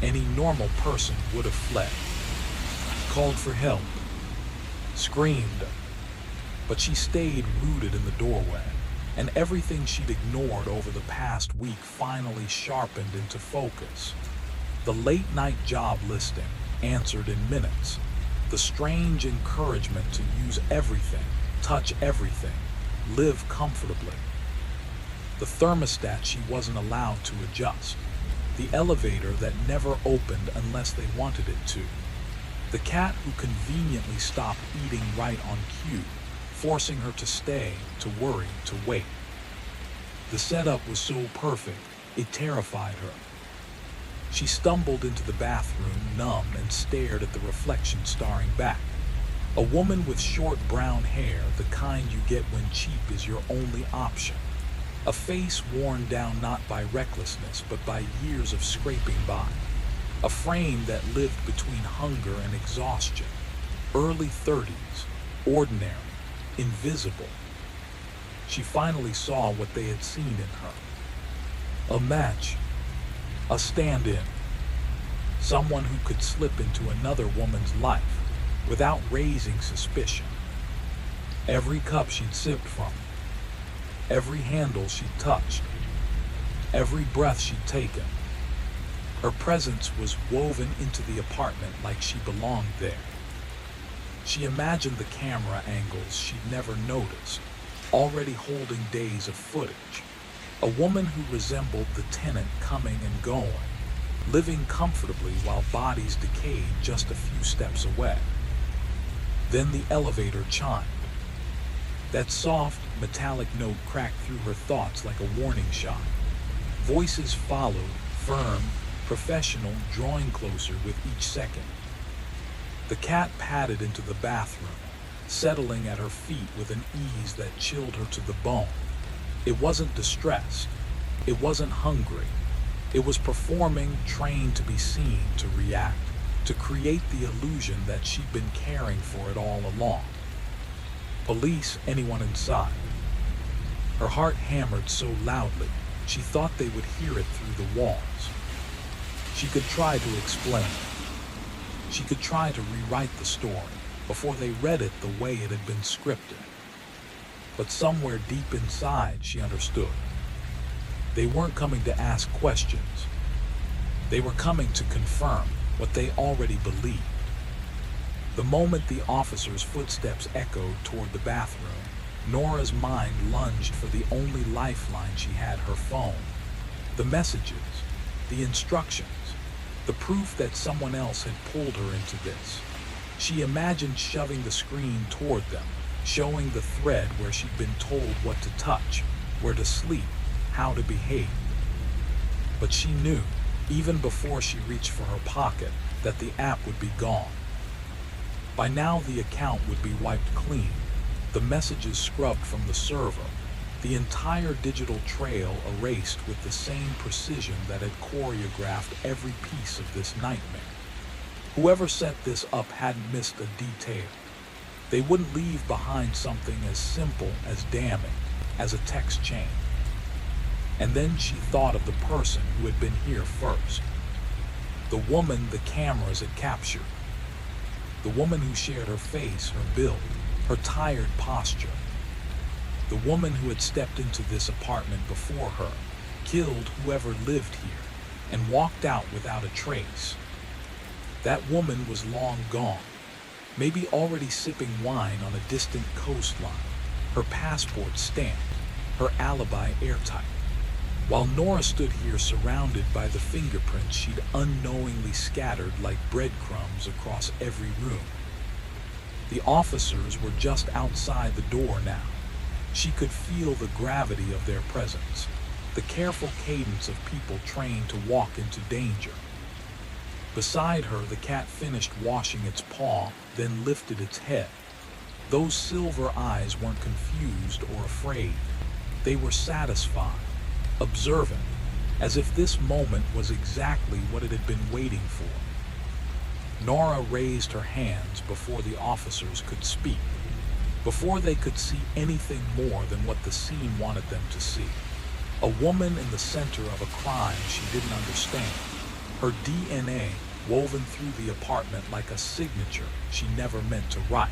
Speaker 1: Any normal person would have fled, called for help, screamed, but she stayed rooted in the doorway, and everything she'd ignored over the past week finally sharpened into focus. The late-night job listing, answered in minutes. The strange encouragement to use everything, touch everything, live comfortably. The thermostat she wasn't allowed to adjust. The elevator that never opened unless they wanted it to. The cat who conveniently stopped eating right on cue, forcing her to stay, to worry, to wait. The setup was so perfect, It terrified her. She stumbled into the bathroom, numb, and stared at the reflection staring back. A woman with short brown hair, the kind you get when cheap is your only option. A face worn down not by recklessness, but by years of scraping by. A frame that lived between hunger and exhaustion. Early 30s, ordinary, invisible. She finally saw what they had seen in her. A match. A stand-in. Someone who could slip into another woman's life without raising suspicion. Every cup she'd sipped from, every handle she'd touched, every breath she'd taken, her presence was woven into the apartment like she belonged there. She imagined the camera angles she'd never noticed, already holding days of footage. A woman who resembled the tenant coming and going, living comfortably while bodies decayed just a few steps away. Then the elevator chimed. That soft, metallic note cracked through her thoughts like a warning shot. Voices followed, firm, professional, drawing closer with each second. The cat padded into the bathroom, settling at her feet with an ease that chilled her to the bone. It wasn't distressed. It wasn't hungry. It was performing, trained to be seen, to react, to create the illusion that she'd been caring for it all along. Police, anyone inside. Her heart hammered so loudly, she thought they would hear it through the walls. She could try to explain. She could try to rewrite the story before they read it the way it had been scripted. But somewhere deep inside, she understood. They weren't coming to ask questions. They were coming to confirm what they already believed. The moment the officer's footsteps echoed toward the bathroom, Nora's mind lunged for the only lifeline she had, her phone. The messages, the instructions, the proof that someone else had pulled her into this. She imagined shoving the screen toward them, showing the thread where she'd been told what to touch, where to sleep, how to behave. But she knew, even before she reached for her pocket, that the app would be gone. By now the account would be wiped clean, the messages scrubbed from the server, the entire digital trail erased with the same precision that had choreographed every piece of this nightmare. Whoever set this up hadn't missed a detail. They wouldn't leave behind something as simple, as damning, as a text chain. And then she thought of the person who had been here first. The woman the cameras had captured. The woman who shared her face, her build, her tired posture. The woman who had stepped into this apartment before her, killed whoever lived here, and walked out without a trace. That woman was long gone, maybe already sipping wine on a distant coastline, her passport stamped, her alibi airtight. While Nora stood here surrounded by the fingerprints she'd unknowingly scattered like breadcrumbs across every room. The officers were just outside the door now. She could feel the gravity of their presence, the careful cadence of people trained to walk into danger. Beside her, the cat finished washing its paw, then lifted its head. Those silver eyes weren't confused or afraid. They were satisfied, observant, as if this moment was exactly what it had been waiting for. Nora raised her hands before the officers could speak, before they could see anything more than what the scene wanted them to see. A woman in the center of a crime she didn't understand, her DNA woven through the apartment like a signature she never meant to write.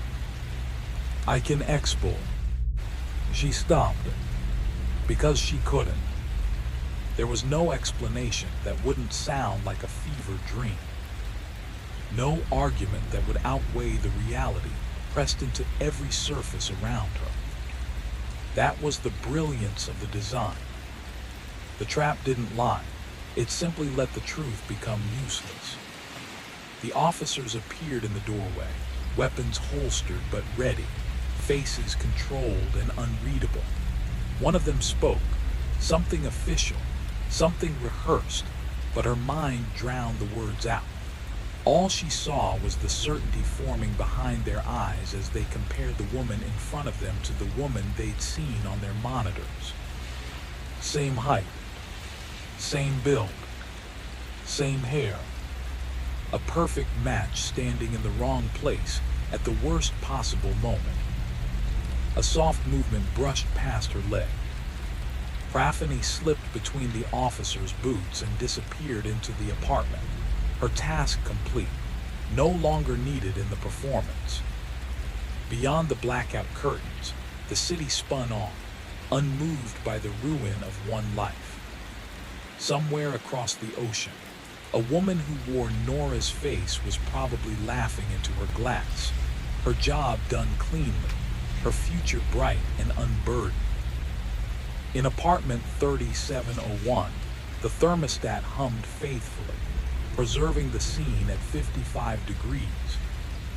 Speaker 1: I can export. She stopped, because she couldn't. There was no explanation that wouldn't sound like a fever dream. No argument that would outweigh the reality pressed into every surface around her. That was the brilliance of the design. The trap didn't lie. It simply let the truth become useless. The officers appeared in the doorway, weapons holstered but ready, faces controlled and unreadable. One of them spoke, something official, something rehearsed, but her mind drowned the words out. All she saw was the certainty forming behind their eyes as they compared the woman in front of them to the woman they'd seen on their monitors. Same height, same build, same hair. A perfect match standing in the wrong place at the worst possible moment. A soft movement brushed past her leg. Raffiney slipped between the officer's boots and disappeared into the apartment, her task complete, no longer needed in the performance. Beyond the blackout curtains, the city spun on, unmoved by the ruin of one life. Somewhere across the ocean, a woman who wore Nora's face was probably laughing into her glass, her job done cleanly, her future bright and unburdened. In apartment 3701, the thermostat hummed faithfully, preserving the scene at 55 degrees,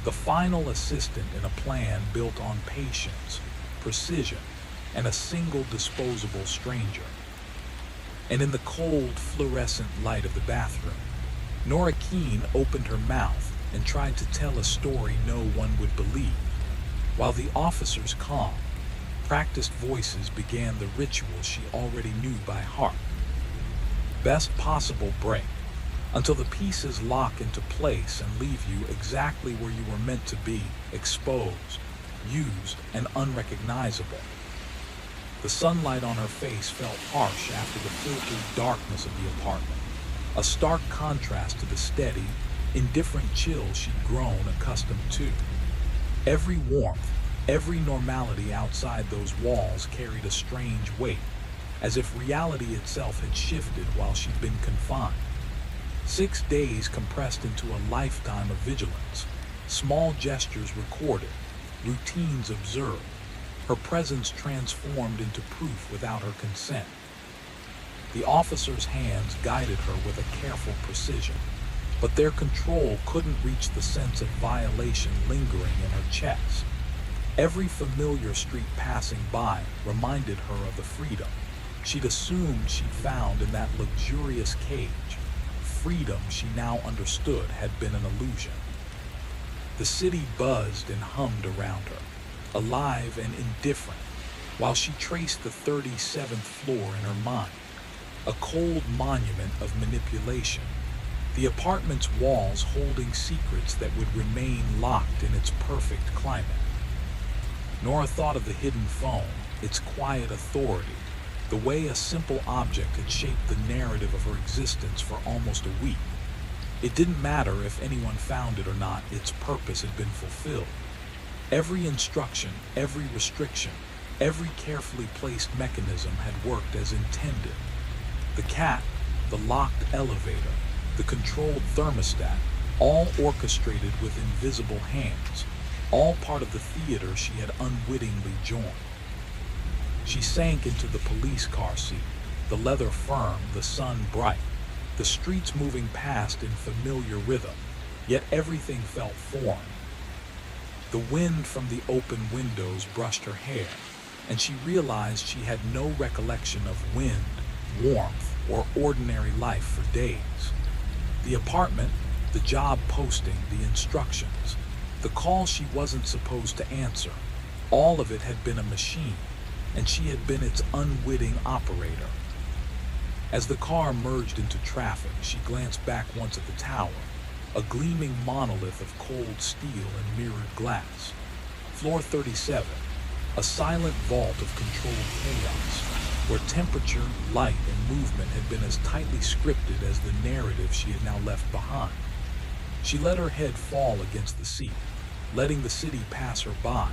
Speaker 1: the final assistant in a plan built on patience, precision, and a single disposable stranger. And in the cold, fluorescent light of the bathroom, Nora Keene opened her mouth and tried to tell a story no one would believe, while the officer's calm, practiced voices began the ritual she already knew by heart. Best possible break, until the pieces lock into place and leave you exactly where you were meant to be, exposed, used, and unrecognizable. The sunlight on her face felt harsh after the filtered darkness of the apartment, a stark contrast to the steady, indifferent chill she'd grown accustomed to. Every warmth, every normality outside those walls carried a strange weight, as if reality itself had shifted while she'd been confined. 6 days compressed into a lifetime of vigilance, small gestures recorded, routines observed, her presence transformed into proof without her consent. The officer's hands guided her with a careful precision, but their control couldn't reach the sense of violation lingering in her chest. Every familiar street passing by reminded her of the freedom she'd assumed she'd found in that luxurious cage. Freedom she now understood had been an illusion. The city buzzed and hummed around her, alive and indifferent, while she traced the 37th floor in her mind, a cold monument of manipulation, the apartment's walls holding secrets that would remain locked in its perfect climate. Nora thought of the hidden phone, its quiet authority, the way a simple object had shaped the narrative of her existence for almost a week. It didn't matter if anyone found it or not, its purpose had been fulfilled. Every instruction, every restriction, every carefully placed mechanism had worked as intended. The cat, the locked elevator, the controlled thermostat, all orchestrated with invisible hands, all part of the theater she had unwittingly joined. She sank into the police car seat, the leather firm, the sun bright, the streets moving past in familiar rhythm, yet everything felt foreign. The wind from the open windows brushed her hair, and she realized she had no recollection of wind, warmth, or ordinary life for days. The apartment, the job posting, the instructions, the call she wasn't supposed to answer, all of it had been a machine, and she had been its unwitting operator. As the car merged into traffic, she glanced back once at the tower, a gleaming monolith of cold steel and mirrored glass. Floor 37, a silent vault of controlled chaos, where temperature, light, and movement had been as tightly scripted as the narrative she had now left behind. She let her head fall against the seat, letting the city pass her by,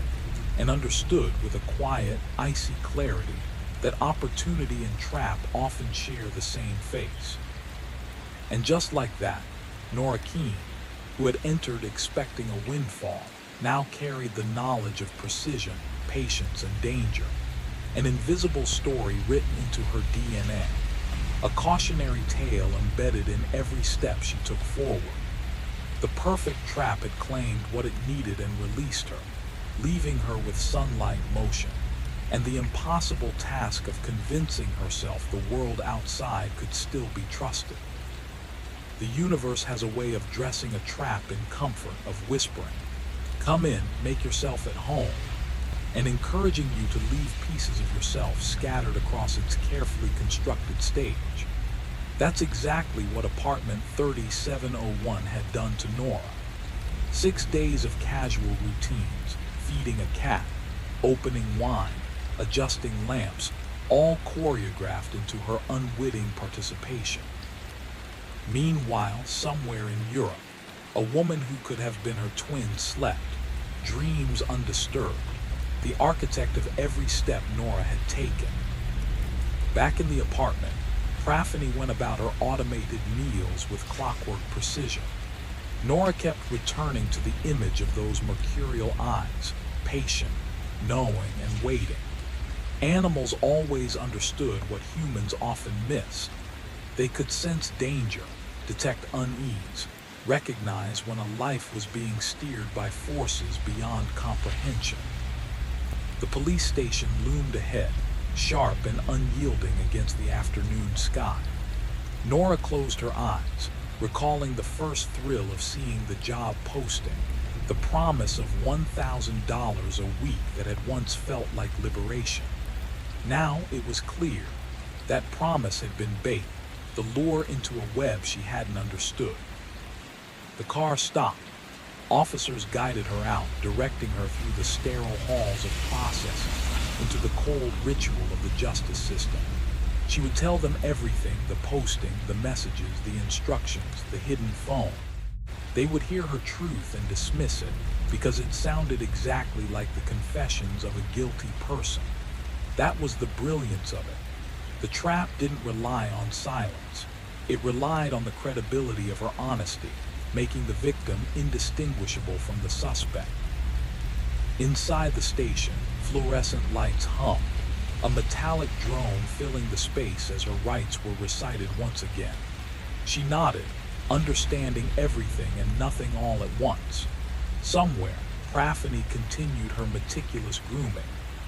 Speaker 1: and understood with a quiet, icy clarity that opportunity and trap often share the same face. And just like that, Nora Keene, who had entered expecting a windfall, now carried the knowledge of precision, patience, and danger, an invisible story written into her DNA, a cautionary tale embedded in every step she took forward. The perfect trap had claimed what it needed and released her, leaving her with sunlight motion, and the impossible task of convincing herself the world outside could still be trusted. The universe has a way of dressing a trap in comfort, of whispering, "Come in, make yourself at home," and encouraging you to leave pieces of yourself scattered across its carefully constructed stage. That's exactly what apartment 3701 had done to Nora. 6 days of casual routines, feeding a cat, opening wine, adjusting lamps, all choreographed into her unwitting participation. Meanwhile, somewhere in Europe, a woman who could have been her twin slept, dreams undisturbed, the architect of every step Nora had taken. Back in the apartment, Praphany went about her automated meals with clockwork precision. Nora kept returning to the image of those mercurial eyes, patient, knowing, and waiting. Animals always understood what humans often missed. They could sense danger, detect unease, recognize when a life was being steered by forces beyond comprehension. The police station loomed ahead, sharp and unyielding against the afternoon sky. Nora closed her eyes, recalling the first thrill of seeing the job posting, the promise of $1,000 a week that had once felt like liberation. Now it was clear that promise had been bait, the lure into a web she hadn't understood. The car stopped. Officers guided her out, directing her through the sterile halls of processing, into the cold ritual of the justice system. She would tell them everything, the posting, the messages, the instructions, the hidden phone. They would hear her truth and dismiss it, because it sounded exactly like the confessions of a guilty person. That was the brilliance of it. The trap didn't rely on silence. It relied on the credibility of her honesty, making the victim indistinguishable from the suspect. Inside the station, fluorescent lights hummed, a metallic drone filling the space as her rights were recited once again. She nodded, understanding everything and nothing all at once. Somewhere, Praphany continued her meticulous grooming,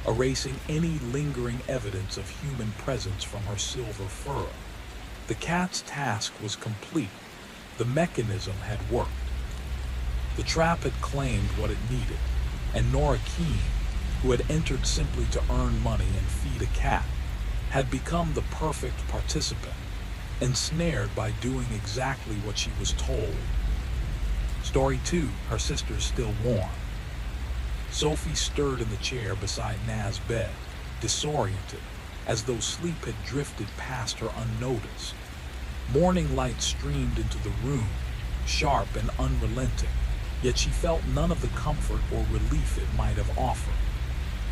Speaker 1: erasing any lingering evidence of human presence from her silver fur. The cat's task was complete. The mechanism had worked. The trap had claimed what it needed, and Nora Keene, who had entered simply to earn money and feed a cat, had become the perfect participant, ensnared by doing exactly what she was told. Story 2, her sister's still warm. Sophie stirred in the chair beside Naz's bed, disoriented, as though sleep had drifted past her unnoticed. Morning light streamed into the room, sharp and unrelenting, yet she felt none of the comfort or relief it might have offered.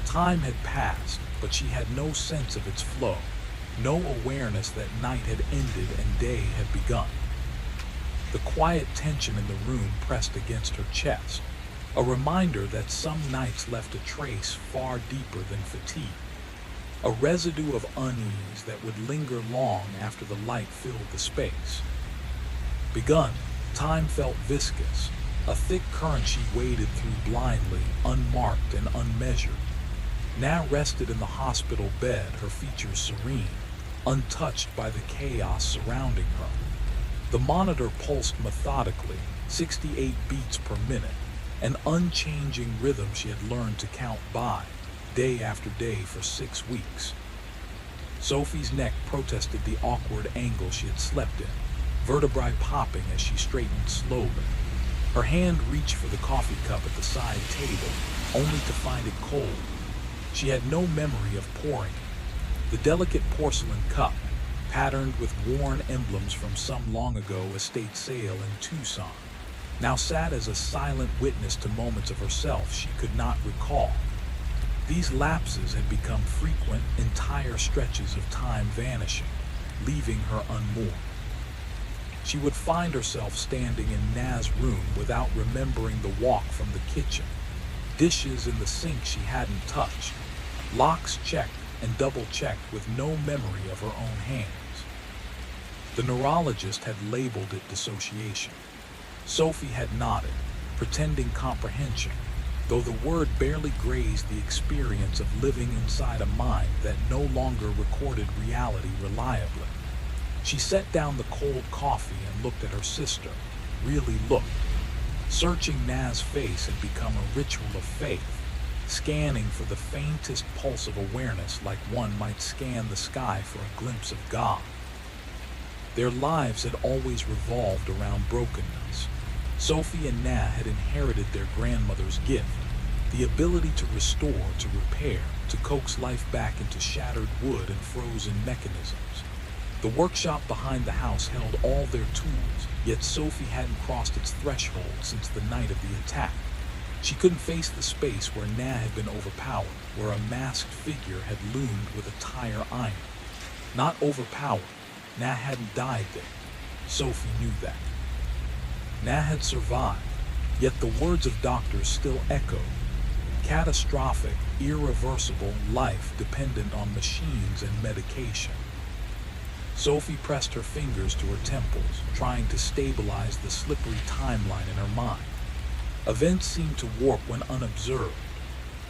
Speaker 1: Time had passed, but she had no sense of its flow, no awareness that night had ended and day had begun. The quiet tension in the room pressed against her chest, a reminder that some nights left a trace far deeper than fatigue, a residue of unease that would linger long after the light filled the space. Begun, time felt viscous, a thick current she waded through blindly, unmarked and unmeasured. Now rested in the hospital bed, her features serene, untouched by the chaos surrounding her. The monitor pulsed methodically, 68 beats per minute, an unchanging rhythm she had learned to count by, day after day for 6 weeks. Sophie's neck protested the awkward angle she had slept in, vertebrae popping as she straightened slowly. Her hand reached for the coffee cup at the side table, only to find it cold. She had no memory of pouring it. The delicate porcelain cup, patterned with worn emblems from some long-ago estate sale in Tucson, now sat as a silent witness to moments of herself she could not recall. These lapses had become frequent, entire stretches of time vanishing, leaving her unmoored. She would find herself standing in Naz's room without remembering the walk from the kitchen, dishes in the sink she hadn't touched, locks checked and double-checked with no memory of her own hands. The neurologist had labeled it dissociation. Sophie had nodded, pretending comprehension. though the word barely grazed the experience of living inside a mind that no longer recorded reality reliably. She set down the cold coffee and looked at her sister, really looked. Searching Na's face had become a ritual of faith, scanning for the faintest pulse of awareness like one might scan the sky for a glimpse of God. Their lives had always revolved around brokenness. Sophie and Na had inherited their grandmother's gift, the ability to restore, to repair, to coax life back into shattered wood and frozen mechanisms. The workshop behind the house held all their tools, yet Sophie hadn't crossed its threshold since the night of the attack. She couldn't face the space where Na had been overpowered, where a masked figure had loomed with a tire iron. Not overpowered. Na hadn't died there. Sophie knew that. Na had survived, yet the words of doctors still echoed. Catastrophic, irreversible, life dependent on machines and medication. Sophie pressed her fingers to her temples, trying to stabilize the slippery timeline in her mind. Events seemed to warp when unobserved.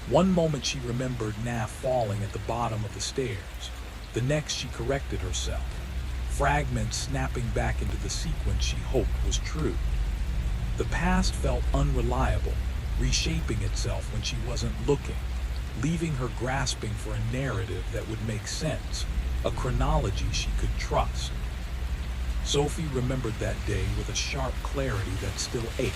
Speaker 1: One moment she remembered Na falling at the bottom of the stairs. The next she corrected herself, fragments snapping back into the sequence she hoped was true. The past felt unreliable, reshaping itself when she wasn't looking, leaving her grasping for a narrative that would make sense, a chronology she could trust. Sophie remembered that day with a sharp clarity that still ached.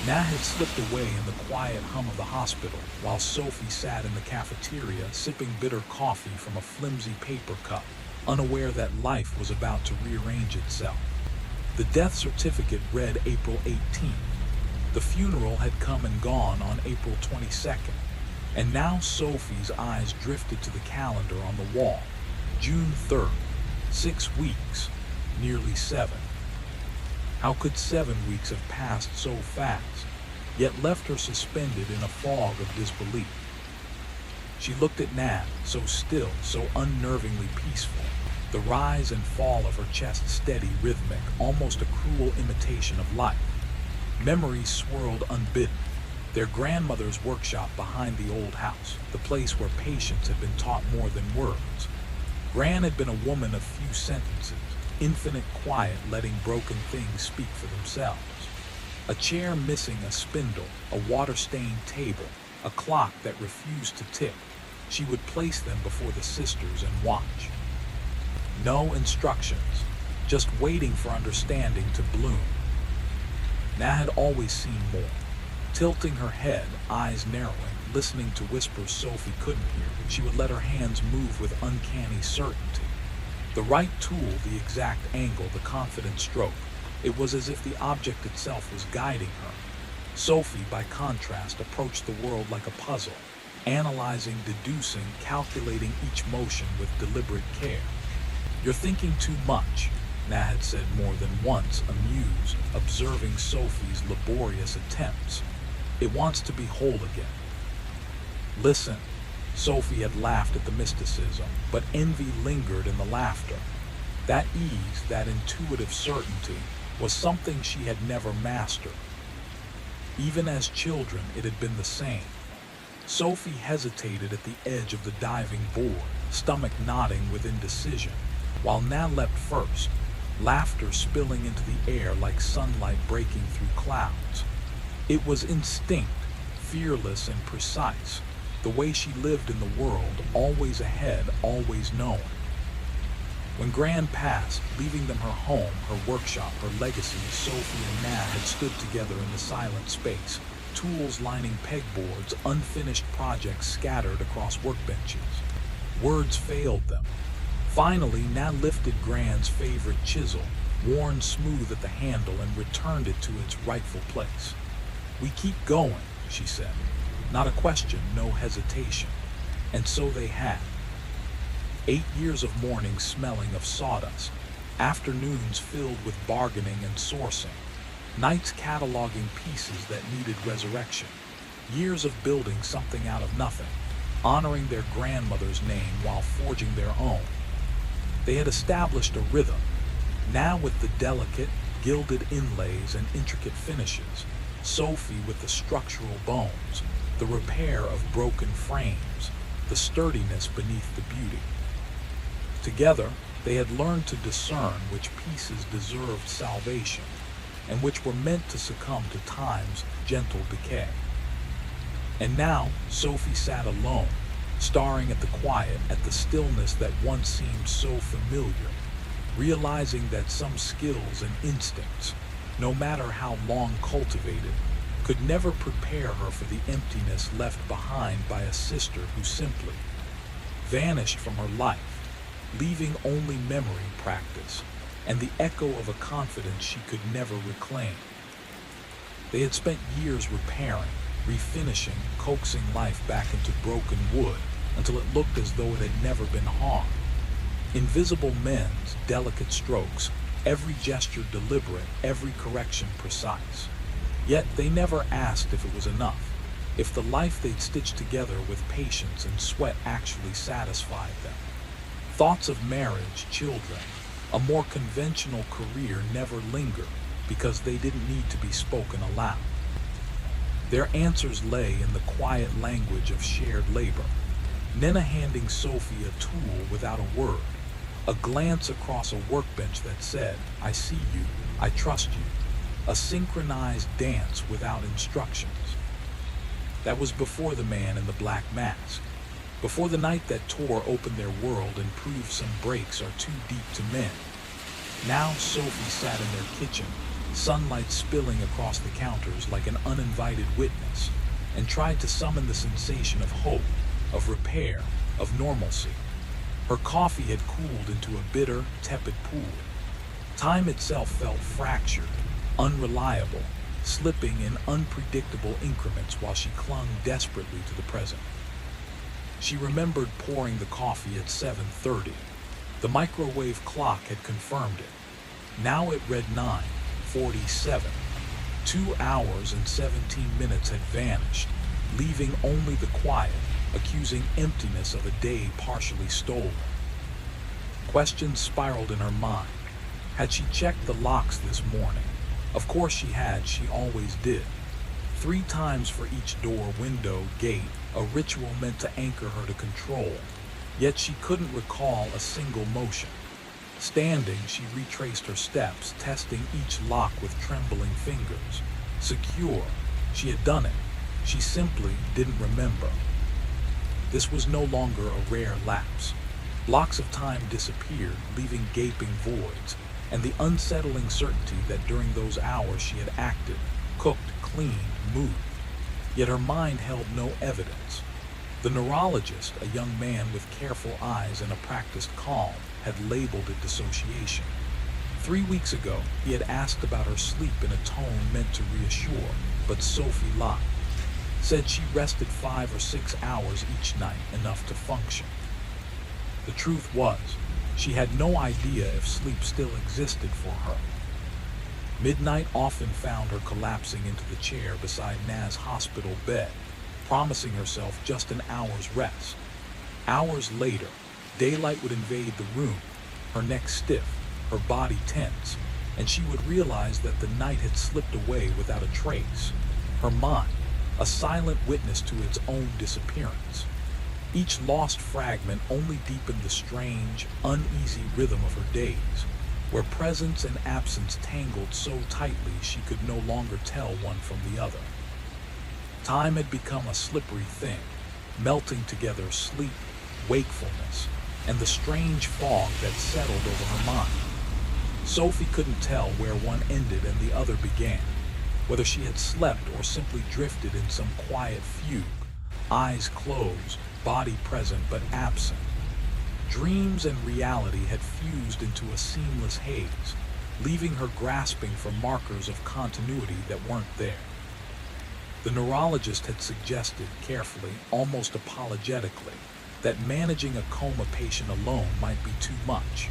Speaker 1: Na had slipped away in the quiet hum of the hospital, while Sophie sat in the cafeteria sipping bitter coffee from a flimsy paper cup, unaware that life was about to rearrange itself. The death certificate read April 18th. The funeral had come and gone on April 22nd, and now Sophie's eyes drifted to the calendar on the wall. June 3rd, 6 weeks, nearly 7. How could 7 weeks have passed so fast, yet left her suspended in a fog of disbelief? She looked at Na, so still, so unnervingly peaceful, the rise and fall of her chest steady, rhythmic, almost a cruel imitation of life. Memories swirled unbidden. Their grandmother's workshop behind the old house, the place where patience had been taught more than words. Gran had been a woman of few sentences, infinite quiet, letting broken things speak for themselves. A chair missing a spindle, a water-stained table, a clock that refused to tick. She would place them before the sisters and watch. No instructions, just waiting for understanding to bloom. Na had always seen more, tilting her head, eyes narrowing, listening to whispers Sophie couldn't hear. She would let her hands move with uncanny certainty. The right tool, the exact angle, the confident stroke. It was as if the object itself was guiding her. Sophie, by contrast, approached the world like a puzzle, analyzing, deducing, calculating each motion with deliberate care. "You're thinking too much," Na had said more than once, amused, observing Sophie's laborious attempts. "It wants to be whole again." "Listen," Sophie had laughed at the mysticism, but envy lingered in the laughter. That ease, that intuitive certainty, was something she had never mastered. Even as children, it had been the same. Sophie hesitated at the edge of the diving board, stomach knotting with indecision, while Na leapt first, laughter spilling into the air like sunlight breaking through clouds. It was instinct, fearless and precise, the way she lived in the world, always ahead, always knowing. When Gran passed, leaving them her home, her workshop, her legacy, Sophie and Na had stood together in the silent space, tools lining pegboards, unfinished projects scattered across workbenches. Words failed them. Finally, Na lifted Gran's favorite chisel, worn smooth at the handle, and returned it to its rightful place. "We keep going," she said. Not a question, no hesitation. And so they had. 8 years of mornings smelling of sawdust, afternoons filled with bargaining and sourcing, nights cataloging pieces that needed resurrection, years of building something out of nothing, honoring their grandmother's name while forging their own. They had established a rhythm, now with the delicate, gilded inlays and intricate finishes, Sophie with the structural bones, the repair of broken frames, the sturdiness beneath the beauty. Together, they had learned to discern which pieces deserved salvation and which were meant to succumb to time's gentle decay. And now, Sophie sat alone, staring at the quiet, at the stillness that once seemed so familiar, realizing that some skills and instincts, no matter how long cultivated, could never prepare her for the emptiness left behind by a sister who simply vanished from her life, leaving only memory practice and the echo of a confidence she could never reclaim. They had spent years repairing, refinishing, coaxing life back into broken wood until it looked as though it had never been harmed. Invisible men's delicate strokes, every gesture deliberate, every correction precise. Yet they never asked if it was enough, if the life they'd stitched together with patience and sweat actually satisfied them. Thoughts of marriage, children, a more conventional career never lingered because they didn't need to be spoken aloud. Their answers lay in the quiet language of shared labor. Nina handing Sophie a tool without a word, a glance across a workbench that said, "I see you, I trust you," a synchronized dance without instructions. That was before the man in the black mask, before the night that tore open their world and proved some breaks are too deep to mend. Now Sophie sat in their kitchen, sunlight spilling across the counters like an uninvited witness, and tried to summon the sensation of hope, of repair, of normalcy. Her coffee had cooled into a bitter, tepid pool. Time itself felt fractured, unreliable, slipping in unpredictable increments while she clung desperately to the present. She remembered pouring the coffee at 7:30. The microwave clock had confirmed it. Now it read 9:47. 2 hours and 17 minutes had vanished, leaving only the quiet, accusing emptiness of a day partially stolen. Questions spiraled in her mind. Had she checked the locks this morning? Of course she had, she always did. 3 times for each door, window, gate, a ritual meant to anchor her to control. Yet she couldn't recall a single motion. Standing, she retraced her steps, testing each lock with trembling fingers. Secure, she had done it. She simply didn't remember. This was no longer a rare lapse. Blocks of time disappeared, leaving gaping voids, and the unsettling certainty that during those hours she had acted, cooked, cleaned, moved. Yet her mind held no evidence. The neurologist, a young man with careful eyes and a practiced calm, had labeled it dissociation. 3 weeks ago, he had asked about her sleep in a tone meant to reassure, but Sophie lied. Said she rested 5 or 6 hours each night, enough to function. The truth was, she had no idea if sleep still existed for her. Midnight often found her collapsing into the chair beside Na's hospital bed, promising herself just an hour's rest. Hours later, daylight would invade the room, her neck stiff, her body tense, and she would realize that the night had slipped away without a trace. Her mind, a silent witness to its own disappearance. Each lost fragment only deepened the strange, uneasy rhythm of her days, where presence and absence tangled so tightly she could no longer tell one from the other. Time had become a slippery thing, melting together sleep, wakefulness, and the strange fog that settled over her mind. Sophie couldn't tell where one ended and the other began, whether she had slept or simply drifted in some quiet fugue, eyes closed, body present but absent. Dreams and reality had fused into a seamless haze, leaving her grasping for markers of continuity that weren't there. The neurologist had suggested carefully, almost apologetically, that managing a coma patient alone might be too much.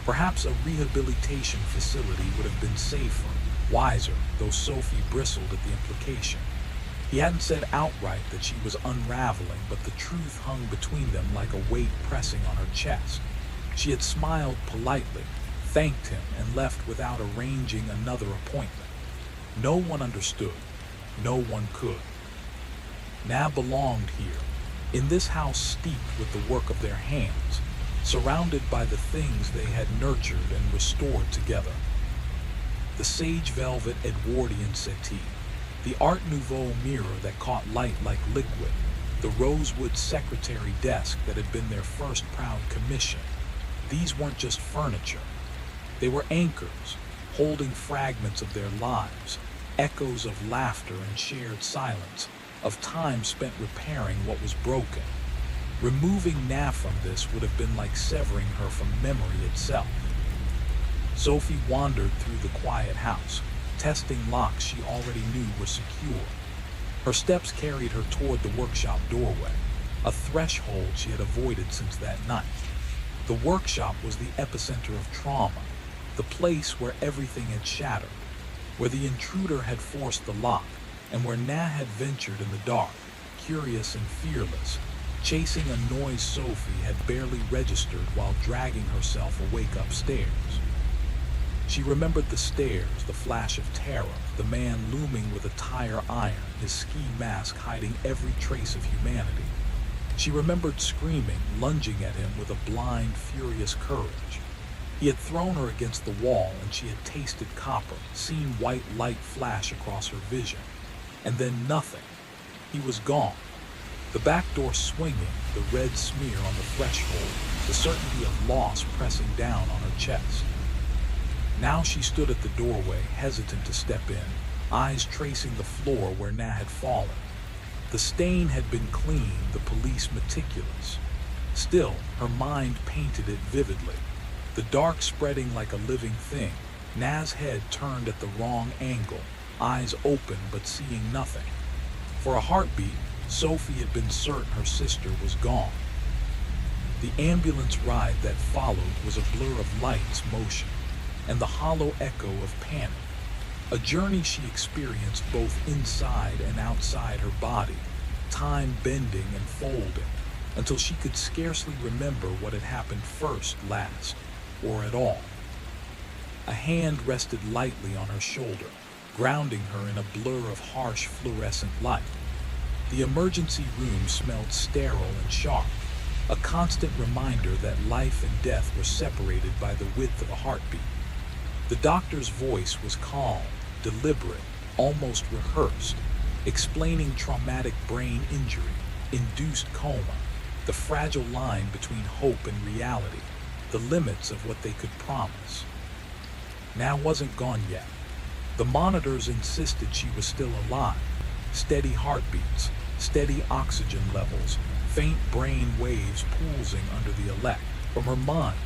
Speaker 1: Perhaps a rehabilitation facility would have been safer, wiser, though Sophie bristled at the implication. He hadn't said outright that she was unraveling, but the truth hung between them like a weight pressing on her chest. She had smiled politely, thanked him, and left without arranging another appointment. No one understood. No one could. Na belonged here, in this house steeped with the work of their hands, surrounded by the things they had nurtured and restored together. The sage velvet Edwardian settee, the Art Nouveau mirror that caught light like liquid, the rosewood secretary desk that had been their first proud commission. These weren't just furniture. They were anchors, holding fragments of their lives, echoes of laughter and shared silence, of time spent repairing what was broken. Removing Na from this would have been like severing her from memory itself. Sophie wandered through the quiet house, testing locks she already knew were secure. Her steps carried her toward the workshop doorway, a threshold she had avoided since that night. The workshop was the epicenter of trauma, the place where everything had shattered, where the intruder had forced the lock, and where Na had ventured in the dark, curious and fearless, chasing a noise Sophie had barely registered while dragging herself awake upstairs. She remembered the stairs, the flash of terror, the man looming with a tire iron, his ski mask hiding every trace of humanity. She remembered screaming, lunging at him with a blind, furious courage. He had thrown her against the wall, and she had tasted copper, seen white light flash across her vision. And then nothing. He was gone. The back door swinging, the red smear on the threshold, the certainty of loss pressing down on her chest. Now she stood at the doorway, hesitant to step in, eyes tracing the floor where Na had fallen. The stain had been clean, the police meticulous. Still, her mind painted it vividly. The dark spreading like a living thing, Na's head turned at the wrong angle, eyes open but seeing nothing. For a heartbeat, Sophie had been certain her sister was gone. The ambulance ride that followed was a blur of lights, motion, and the hollow echo of panic. A journey she experienced both inside and outside her body, time bending and folding, until she could scarcely remember what had happened first, last, or at all. A hand rested lightly on her shoulder, grounding her in a blur of harsh fluorescent light. The emergency room smelled sterile and sharp, a constant reminder that life and death were separated by the width of a heartbeat. The doctor's voice was calm, deliberate, almost rehearsed, explaining traumatic brain injury, induced coma, the fragile line between hope and reality, the limits of what they could promise. Na wasn't gone yet. The monitors insisted she was still alive. Steady heartbeats, steady oxygen levels, faint brain waves pulsing under the elect. From her mind,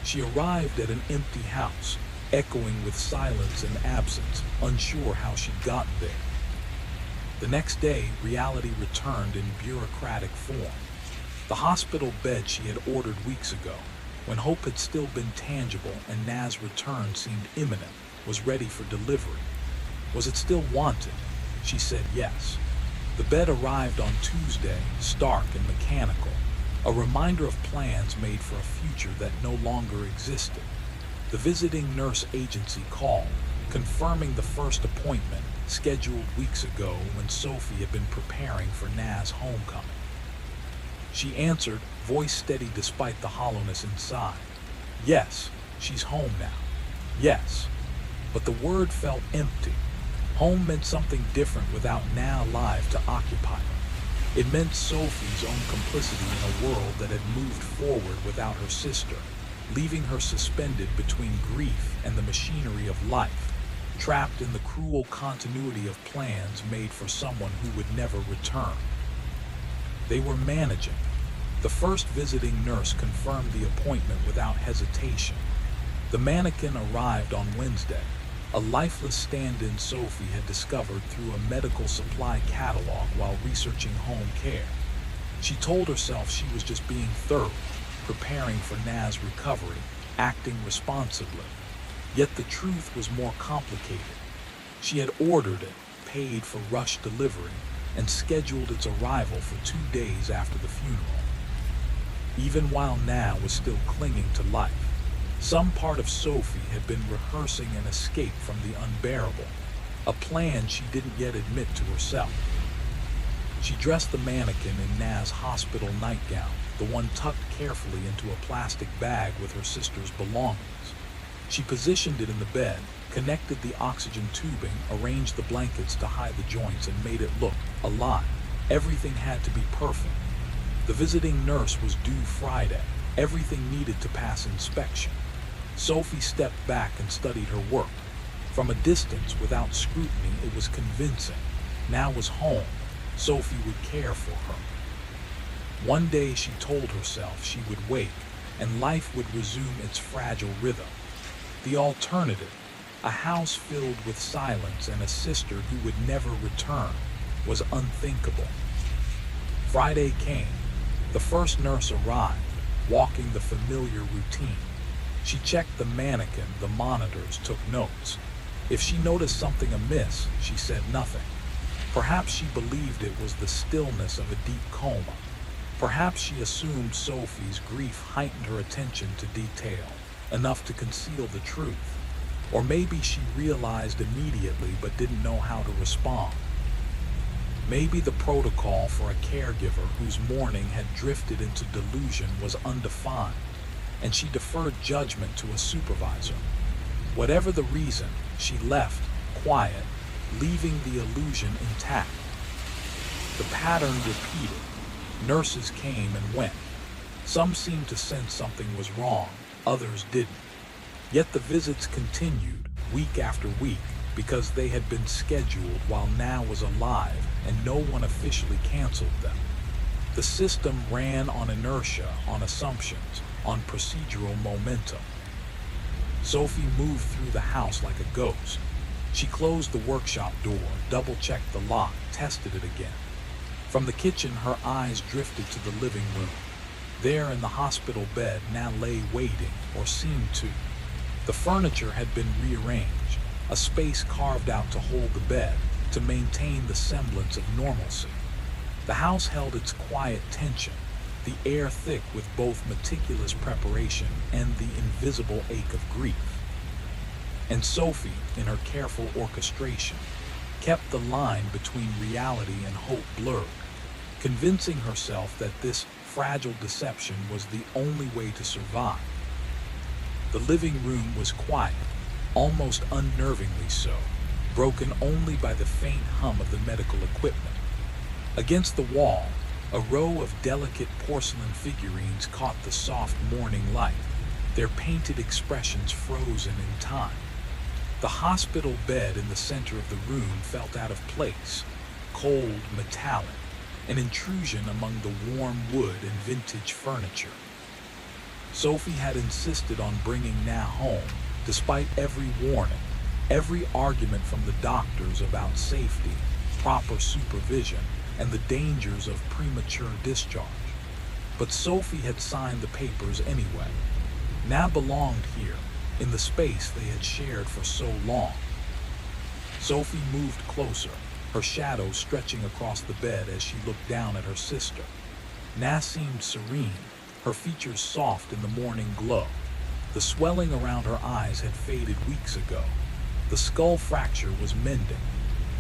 Speaker 1: she arrived at an empty house, echoing with silence and absence, unsure how she'd gotten there. The next day, reality returned in bureaucratic form. The hospital bed she had ordered weeks ago, when hope had still been tangible and Na's return seemed imminent, was ready for delivery. Was it still wanted? She said yes. The bed arrived on Tuesday, stark and mechanical, a reminder of plans made for a future that no longer existed. The visiting nurse agency called, confirming the first appointment, scheduled weeks ago when Sophie had been preparing for Na's homecoming. She answered, voice steady despite the hollowness inside. Yes, she's home now. Yes. But the word felt empty. Home meant something different without Na alive to occupy her. It meant Sophie's own complicity in a world that had moved forward without her sister, leaving her suspended between grief and the machinery of life, trapped in the cruel continuity of plans made for someone who would never return. They were managing. The first visiting nurse confirmed the appointment without hesitation. The mannequin arrived on Wednesday, a lifeless stand-in Sophie had discovered through a medical supply catalog while researching home care. She told herself she was just being thorough, preparing for Na's recovery, acting responsibly. Yet the truth was more complicated. She had ordered it, paid for rush delivery, and scheduled its arrival for 2 days after the funeral. Even while Na was still clinging to life, some part of Sophie had been rehearsing an escape from the unbearable, a plan she didn't yet admit to herself. She dressed the mannequin in Na's hospital nightgown, the one tucked carefully into a plastic bag with her sister's belongings. She positioned it in the bed, connected the oxygen tubing, arranged the blankets to hide the joints, and made it look alive. Everything had to be perfect. The visiting nurse was due Friday. Everything needed to pass inspection. Sophie stepped back and studied her work. From a distance, without scrutiny, it was convincing. Na was home. Sophie would care for her. One day, she told herself she would wake, and life would resume its fragile rhythm. The alternative, a house filled with silence and a sister who would never return, was unthinkable. Friday came. The first nurse arrived, walking the familiar routine. She checked the mannequin, the monitors, took notes. If she noticed something amiss, she said nothing. Perhaps she believed it was the stillness of a deep coma. Perhaps she assumed Sophie's grief heightened her attention to detail, enough to conceal the truth. Or maybe she realized immediately but didn't know how to respond. Maybe the protocol for a caregiver whose mourning had drifted into delusion was undefined, and she deferred judgment to a supervisor. Whatever the reason, she left, quiet, leaving the illusion intact. The pattern repeated. Nurses came and went. Some seemed to sense something was wrong, others didn't. Yet the visits continued, week after week, because they had been scheduled while Na was alive and no one officially canceled them. The system ran on inertia, on assumptions, on procedural momentum. Sophie moved through the house like a ghost. She closed the workshop door, double-checked the lock, tested it again. From the kitchen, her eyes drifted to the living room. There in the hospital bed, Na lay waiting, or seemed to. The furniture had been rearranged, a space carved out to hold the bed, to maintain the semblance of normalcy. The house held its quiet tension, the air thick with both meticulous preparation and the invisible ache of grief. And Sophie, in her careful orchestration, kept the line between reality and hope blurred, convincing herself that this fragile deception was the only way to survive. The living room was quiet, almost unnervingly so, broken only by the faint hum of the medical equipment. Against the wall, a row of delicate porcelain figurines caught the soft morning light, their painted expressions frozen in time. The hospital bed in the center of the room felt out of place, cold, metallic, an intrusion among the warm wood and vintage furniture. Sophie had insisted on bringing Na home, despite every warning, every argument from the doctors about safety, proper supervision, and the dangers of premature discharge. But Sophie had signed the papers anyway. Na belonged here, in the space they had shared for so long. Sophie moved closer, her shadow stretching across the bed as she looked down at her sister. Na seemed serene, her features soft in the morning glow. The swelling around her eyes had faded weeks ago. The skull fracture was mending.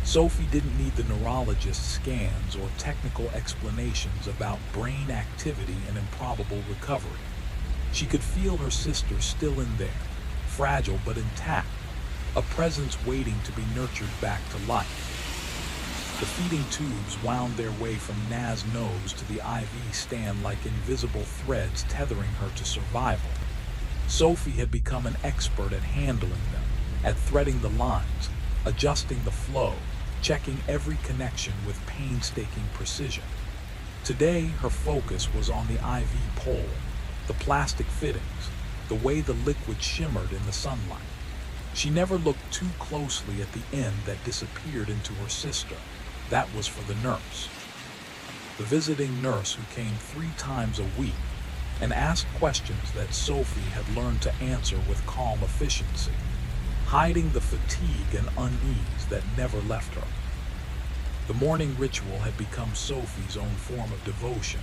Speaker 1: Sophie didn't need the neurologist's scans or technical explanations about brain activity and improbable recovery. She could feel her sister still in there, fragile but intact, a presence waiting to be nurtured back to life. The feeding tubes wound their way from Na's nose to the IV stand like invisible threads tethering her to survival. Sophie had become an expert at handling them, at threading the lines, adjusting the flow, checking every connection with painstaking precision. Today, her focus was on the IV pole, the plastic fittings, the way the liquid shimmered in the sunlight. She never looked too closely at the end that disappeared into her sister. That was for the nurse. The visiting nurse who came 3 times a week and asked questions that Sophie had learned to answer with calm efficiency, hiding the fatigue and unease that never left her. The morning ritual had become Sophie's own form of devotion,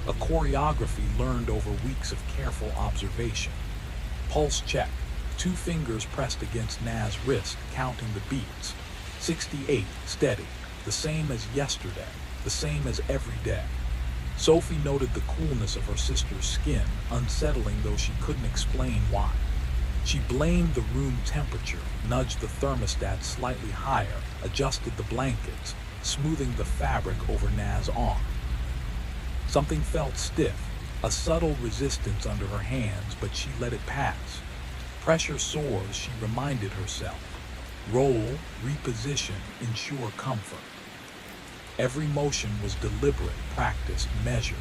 Speaker 1: a choreography learned over weeks of careful observation. Pulse check, 2 fingers pressed against Na's wrist, counting the beats. 68, steady, the same as yesterday. the same as every day. Sophie noted the coolness of her sister's skin, unsettling though she couldn't explain why. She blamed the room temperature, nudged the thermostat slightly higher, adjusted the blankets, smoothing the fabric over Na's arm. Something felt stiff, a subtle resistance under her hands, but she let it pass. Pressure soars, she reminded herself. Roll, reposition, ensure comfort. Every motion was deliberate, practiced, measured.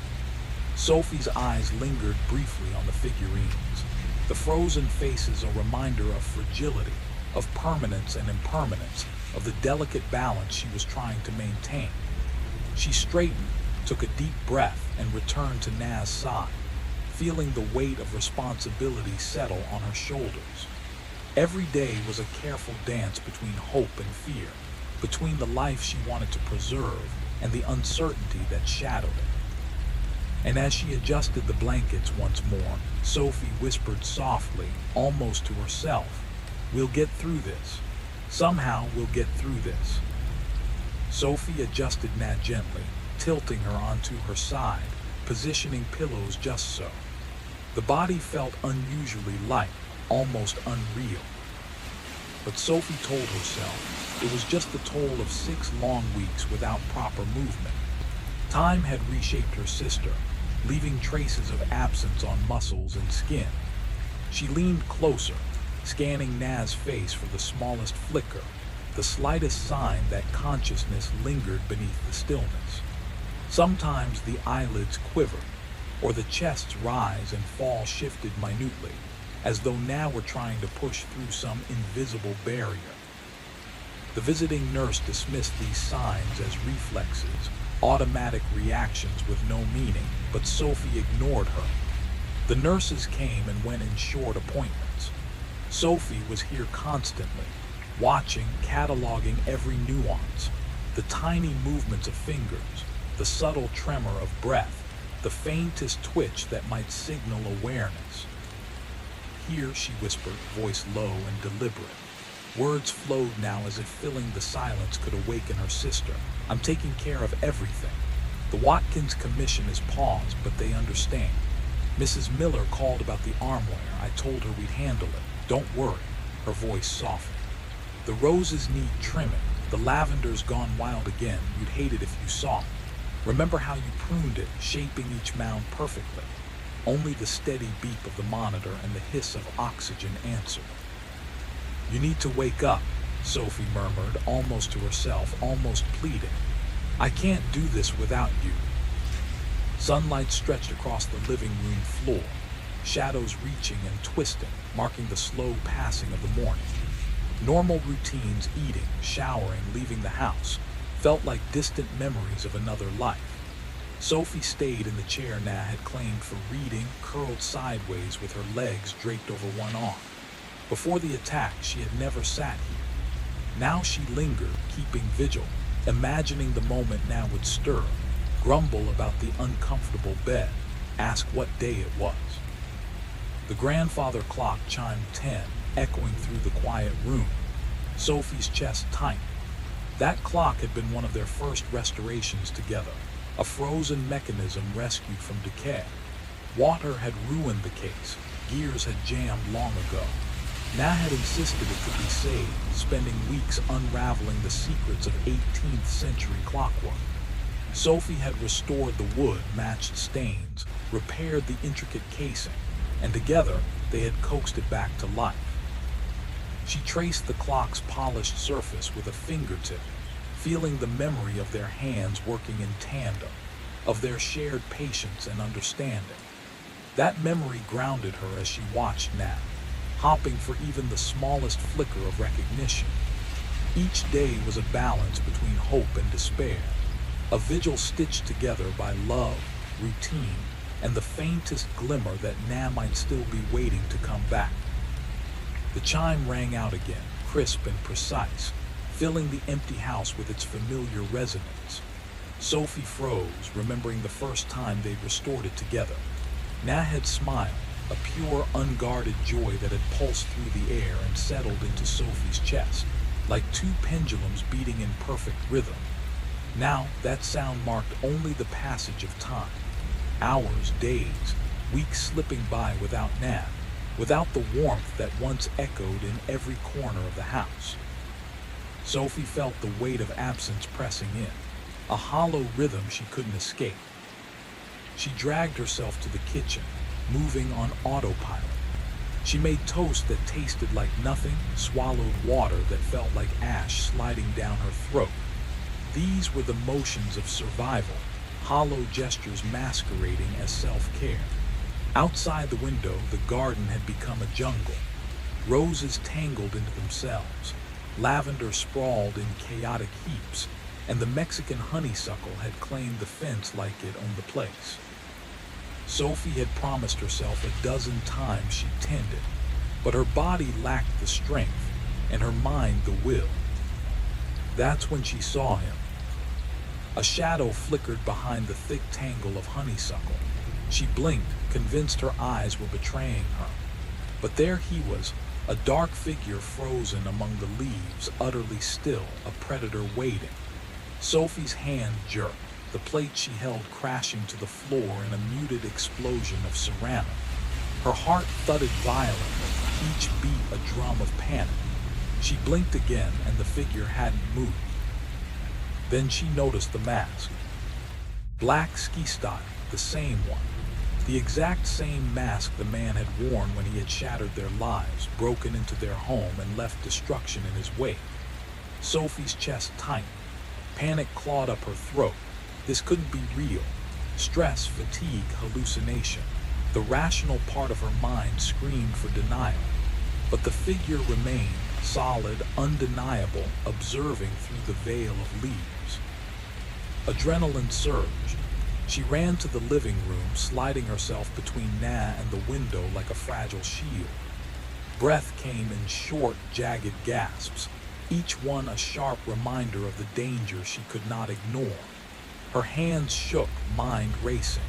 Speaker 1: Sophie's eyes lingered briefly on the figurines. The frozen faces a reminder of fragility, of permanence and impermanence, of the delicate balance she was trying to maintain. She straightened, took a deep breath, and returned to Na's side, feeling the weight of responsibility settle on her shoulders. Every day was a careful dance between hope and fear, between the life she wanted to preserve and the uncertainty that shadowed it. And as she adjusted the blankets once more, Sophie whispered softly, almost to herself, "We'll get through this. Somehow we'll get through this." Sophie adjusted Nat gently, tilting her onto her side, positioning pillows just so. The body felt unusually light, almost unreal. But Sophie told herself it was just the toll of 6 long weeks without proper movement. Time had reshaped her sister, leaving traces of absence on muscles and skin. She leaned closer, scanning Na's face for the smallest flicker, the slightest sign that consciousness lingered beneath the stillness. Sometimes the eyelids quivered, or the chest's rise and fall shifted minutely, as though Na were trying to push through some invisible barrier. The visiting nurse dismissed these signs as reflexes, automatic reactions with no meaning, but Sophie ignored her. The nurses came and went in short appointments. Sophie was here constantly, watching, cataloging every nuance, the tiny movements of fingers, the subtle tremor of breath, the faintest twitch that might signal awareness. "Here," she whispered, voice low and deliberate. Words flowed now as if filling the silence could awaken her sister. "I'm taking care of everything. The Watkins commission is paused, but they understand. Mrs. Miller called about the armware. I told her we'd handle it. Don't worry." Her voice softened. "The roses need trimming. The lavender's gone wild again. You'd hate it if you saw it. Remember how you pruned it, shaping each mound perfectly?" Only the steady beep of the monitor and the hiss of oxygen answered. "You need to wake up," Sophie murmured, almost to herself, almost pleading. "I can't do this without you." Sunlight stretched across the living room floor, shadows reaching and twisting, marking the slow passing of the morning. Normal routines, eating, showering, leaving the house, felt like distant memories of another life. Sophie stayed in the chair Na had claimed for reading, curled sideways with her legs draped over one arm. Before the attack, she had never sat here. Now she lingered, keeping vigil, imagining the moment Na would stir, grumble about the uncomfortable bed, ask what day it was. The grandfather clock chimed 10, echoing through the quiet room. Sophie's chest tightened. That clock had been one of their first restorations together, a frozen mechanism rescued from decay. Water had ruined the case, gears had jammed long ago. Na had insisted it could be saved, spending weeks unraveling the secrets of 18th century clockwork. Sophie had restored the wood, matched stains, repaired the intricate casing, and together they had coaxed it back to life. She traced the clock's polished surface with a fingertip, feeling the memory of their hands working in tandem, of their shared patience and understanding. That memory grounded her as she watched Na, hopping for even the smallest flicker of recognition. Each day was a balance between hope and despair, a vigil stitched together by love, routine, and the faintest glimmer that Na might still be waiting to come back. The chime rang out again, crisp and precise, filling the empty house with its familiar resonance. Sophie froze, remembering the first time they'd restored it together. Na had smiled, a pure, unguarded joy that had pulsed through the air and settled into Sophie's chest, like two pendulums beating in perfect rhythm. Now, that sound marked only the passage of time. Hours, days, weeks slipping by without Nab, without the warmth that once echoed in every corner of the house. Sophie felt the weight of absence pressing in, a hollow rhythm she couldn't escape. She dragged herself to the kitchen, moving on autopilot. She made toast that tasted like nothing, swallowed water that felt like ash sliding down her throat. These were the motions of survival, hollow gestures masquerading as self-care. Outside the window, the garden had become a jungle. Roses tangled into themselves, lavender sprawled in chaotic heaps, and the Mexican honeysuckle had claimed the fence like it owned the place. Sophie had promised herself a dozen times she'd tend it, but her body lacked the strength, and her mind the will. That's when she saw him. A shadow flickered behind the thick tangle of honeysuckle. She blinked, convinced her eyes were betraying her. But there he was, a dark figure frozen among the leaves, utterly still, a predator waiting. Sophie's hand jerked, the plate she held crashing to the floor in a muted explosion of ceramic. Her heart thudded violently, each beat a drum of panic. She blinked again, and the figure hadn't moved. Then she noticed the mask. Black ski style, the same one. The exact same mask the man had worn when he had shattered their lives, broken into their home, and left destruction in his wake. Sophie's chest tightened. Panic clawed up her throat. This couldn't be real. Stress, fatigue, hallucination. The rational part of her mind screamed for denial. But the figure remained, solid, undeniable, observing through the veil of leaves. Adrenaline surged. She ran to the living room, sliding herself between Na and the window like a fragile shield. Breath came in short, jagged gasps, each one a sharp reminder of the danger she could not ignore. Her hands shook, mind racing.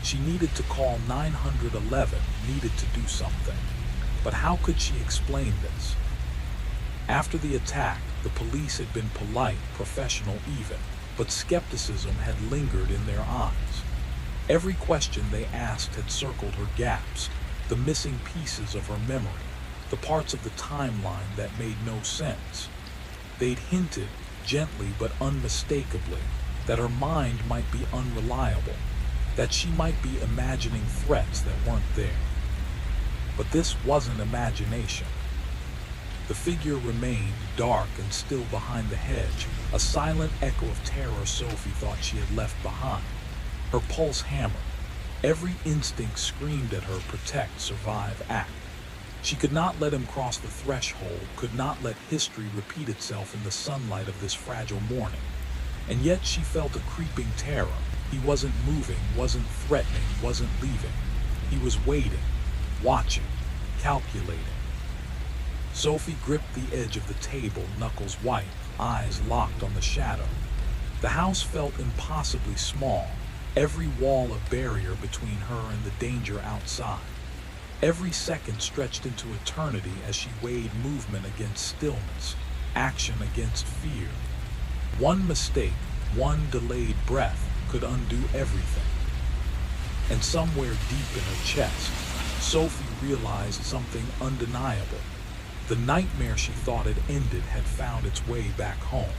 Speaker 1: She needed to call 911, needed to do something. But how could she explain this? After the attack, the police had been polite, professional even, but skepticism had lingered in their eyes. Every question they asked had circled her gaps, the missing pieces of her memory, the parts of the timeline that made no sense. They'd hinted, gently but unmistakably, that her mind might be unreliable, that she might be imagining threats that weren't there. But this wasn't imagination. The figure remained dark and still behind the hedge, a silent echo of terror Sophie thought she had left behind. Her pulse hammered. Every instinct screamed at her, protect, survive, act. She could not let him cross the threshold, could not let history repeat itself in the sunlight of this fragile morning. And yet she felt a creeping terror. He wasn't moving, wasn't threatening, wasn't leaving. He was waiting, watching, calculating. Sophie gripped the edge of the table, knuckles white, eyes locked on the shadow. The house felt impossibly small, every wall a barrier between her and the danger outside. Every second stretched into eternity as she weighed movement against stillness, action against fear. One mistake, one delayed breath could undo everything. And somewhere deep in her chest, Sophie realized something undeniable. The nightmare she thought had ended had found its way back home.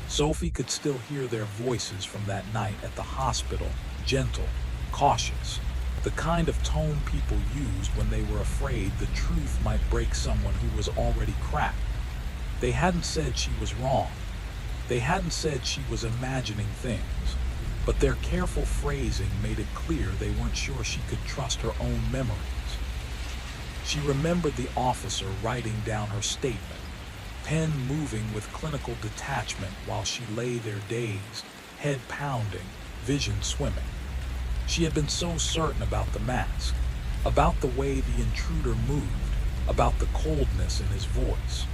Speaker 1: Sophie could still hear their voices from that night at the hospital, gentle, cautious, the kind of tone people used when they were afraid the truth might break someone who was already cracked. They hadn't said she was wrong. They hadn't said she was imagining things, but their careful phrasing made it clear they weren't sure she could trust her own memories. She remembered the officer writing down her statement, pen moving with clinical detachment while she lay there dazed, head pounding, vision swimming. She had been so certain about the mask, about the way the intruder moved, about the coldness in his voice.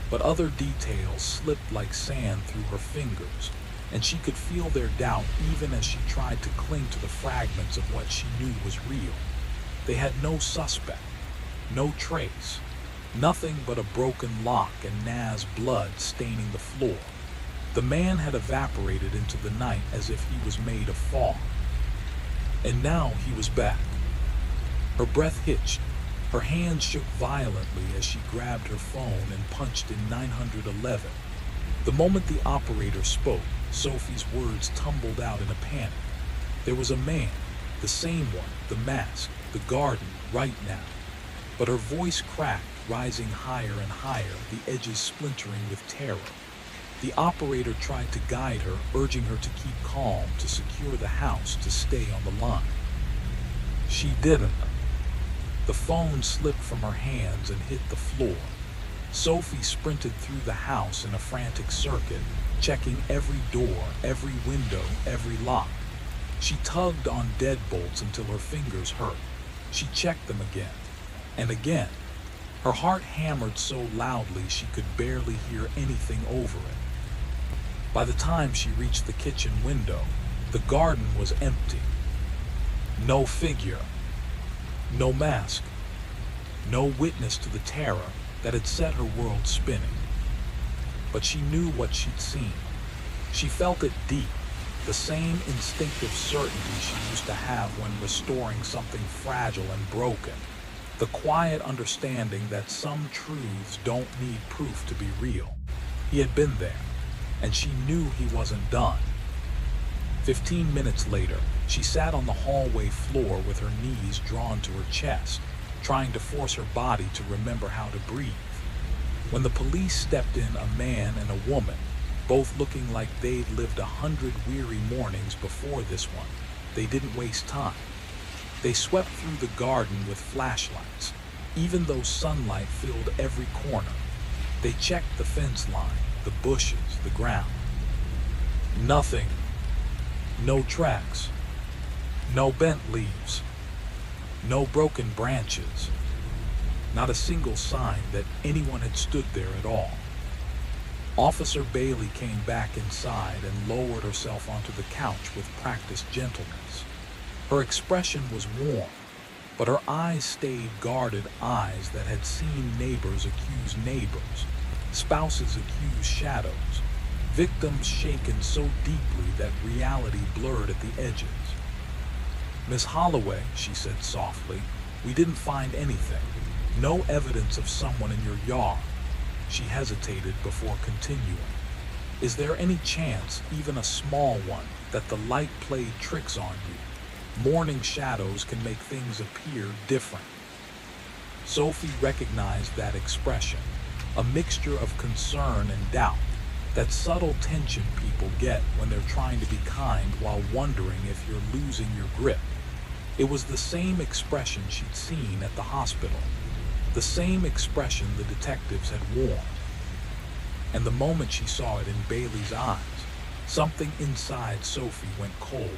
Speaker 1: But other details slipped like sand through her fingers, and she could feel their doubt even as she tried to cling to the fragments of what she knew was real. They had no suspect, no trace, nothing but a broken lock and Na's blood staining the floor. The man had evaporated into the night as if he was made of fog. And now he was back. Her breath hitched. Her hands shook violently as she grabbed her phone and punched in 911. The moment the operator spoke, Sophie's words tumbled out in a panic. There was a man, the same one, the mask, the garden, right now. But her voice cracked, rising higher and higher, the edges splintering with terror. The operator tried to guide her, urging her to keep calm, to secure the house, to stay on the line. She didn't. The phone slipped from her hands and hit the floor. Sophie sprinted through the house in a frantic circuit, checking every door, every window, every lock. She tugged on deadbolts until her fingers hurt. She checked them again and again. Her heart hammered so loudly she could barely hear anything over it. By the time she reached the kitchen window, the garden was empty. No figure, no mask, no witness to the terror that had set her world spinning. But she knew what she'd seen. She felt it deep, the same instinctive certainty she used to have when restoring something fragile and broken. The quiet understanding that some truths don't need proof to be real. He had been there, and she knew he wasn't done. 15 minutes later, she sat on the hallway floor with her knees drawn to her chest, trying to force her body to remember how to breathe. When the police stepped in, a man and a woman, both looking like they'd lived 100 weary mornings before this one, they didn't waste time. They swept through the garden with flashlights, even though sunlight filled every corner. They checked the fence line, the bushes, the ground. Nothing. No tracks. No bent leaves. No broken branches. Not a single sign that anyone had stood there at all. Officer Bailey came back inside and lowered herself onto the couch with practiced gentleness. Her expression was warm, but her eyes stayed guarded eyes that had seen neighbors accuse neighbors, spouses accuse shadows, victims shaken so deeply that reality blurred at the edges. "Miss Holloway," she said softly, "we didn't find anything. No evidence of someone in your yard." She hesitated before continuing. "Is there any chance, even a small one, that the light played tricks on you? Morning shadows can make things appear different." Sophie recognized that expression, a mixture of concern and doubt, that subtle tension people get when they're trying to be kind while wondering if you're losing your grip. It was the same expression she'd seen at the hospital, the same expression the detectives had worn. And the moment she saw it in Bailey's eyes, something inside Sophie went cold.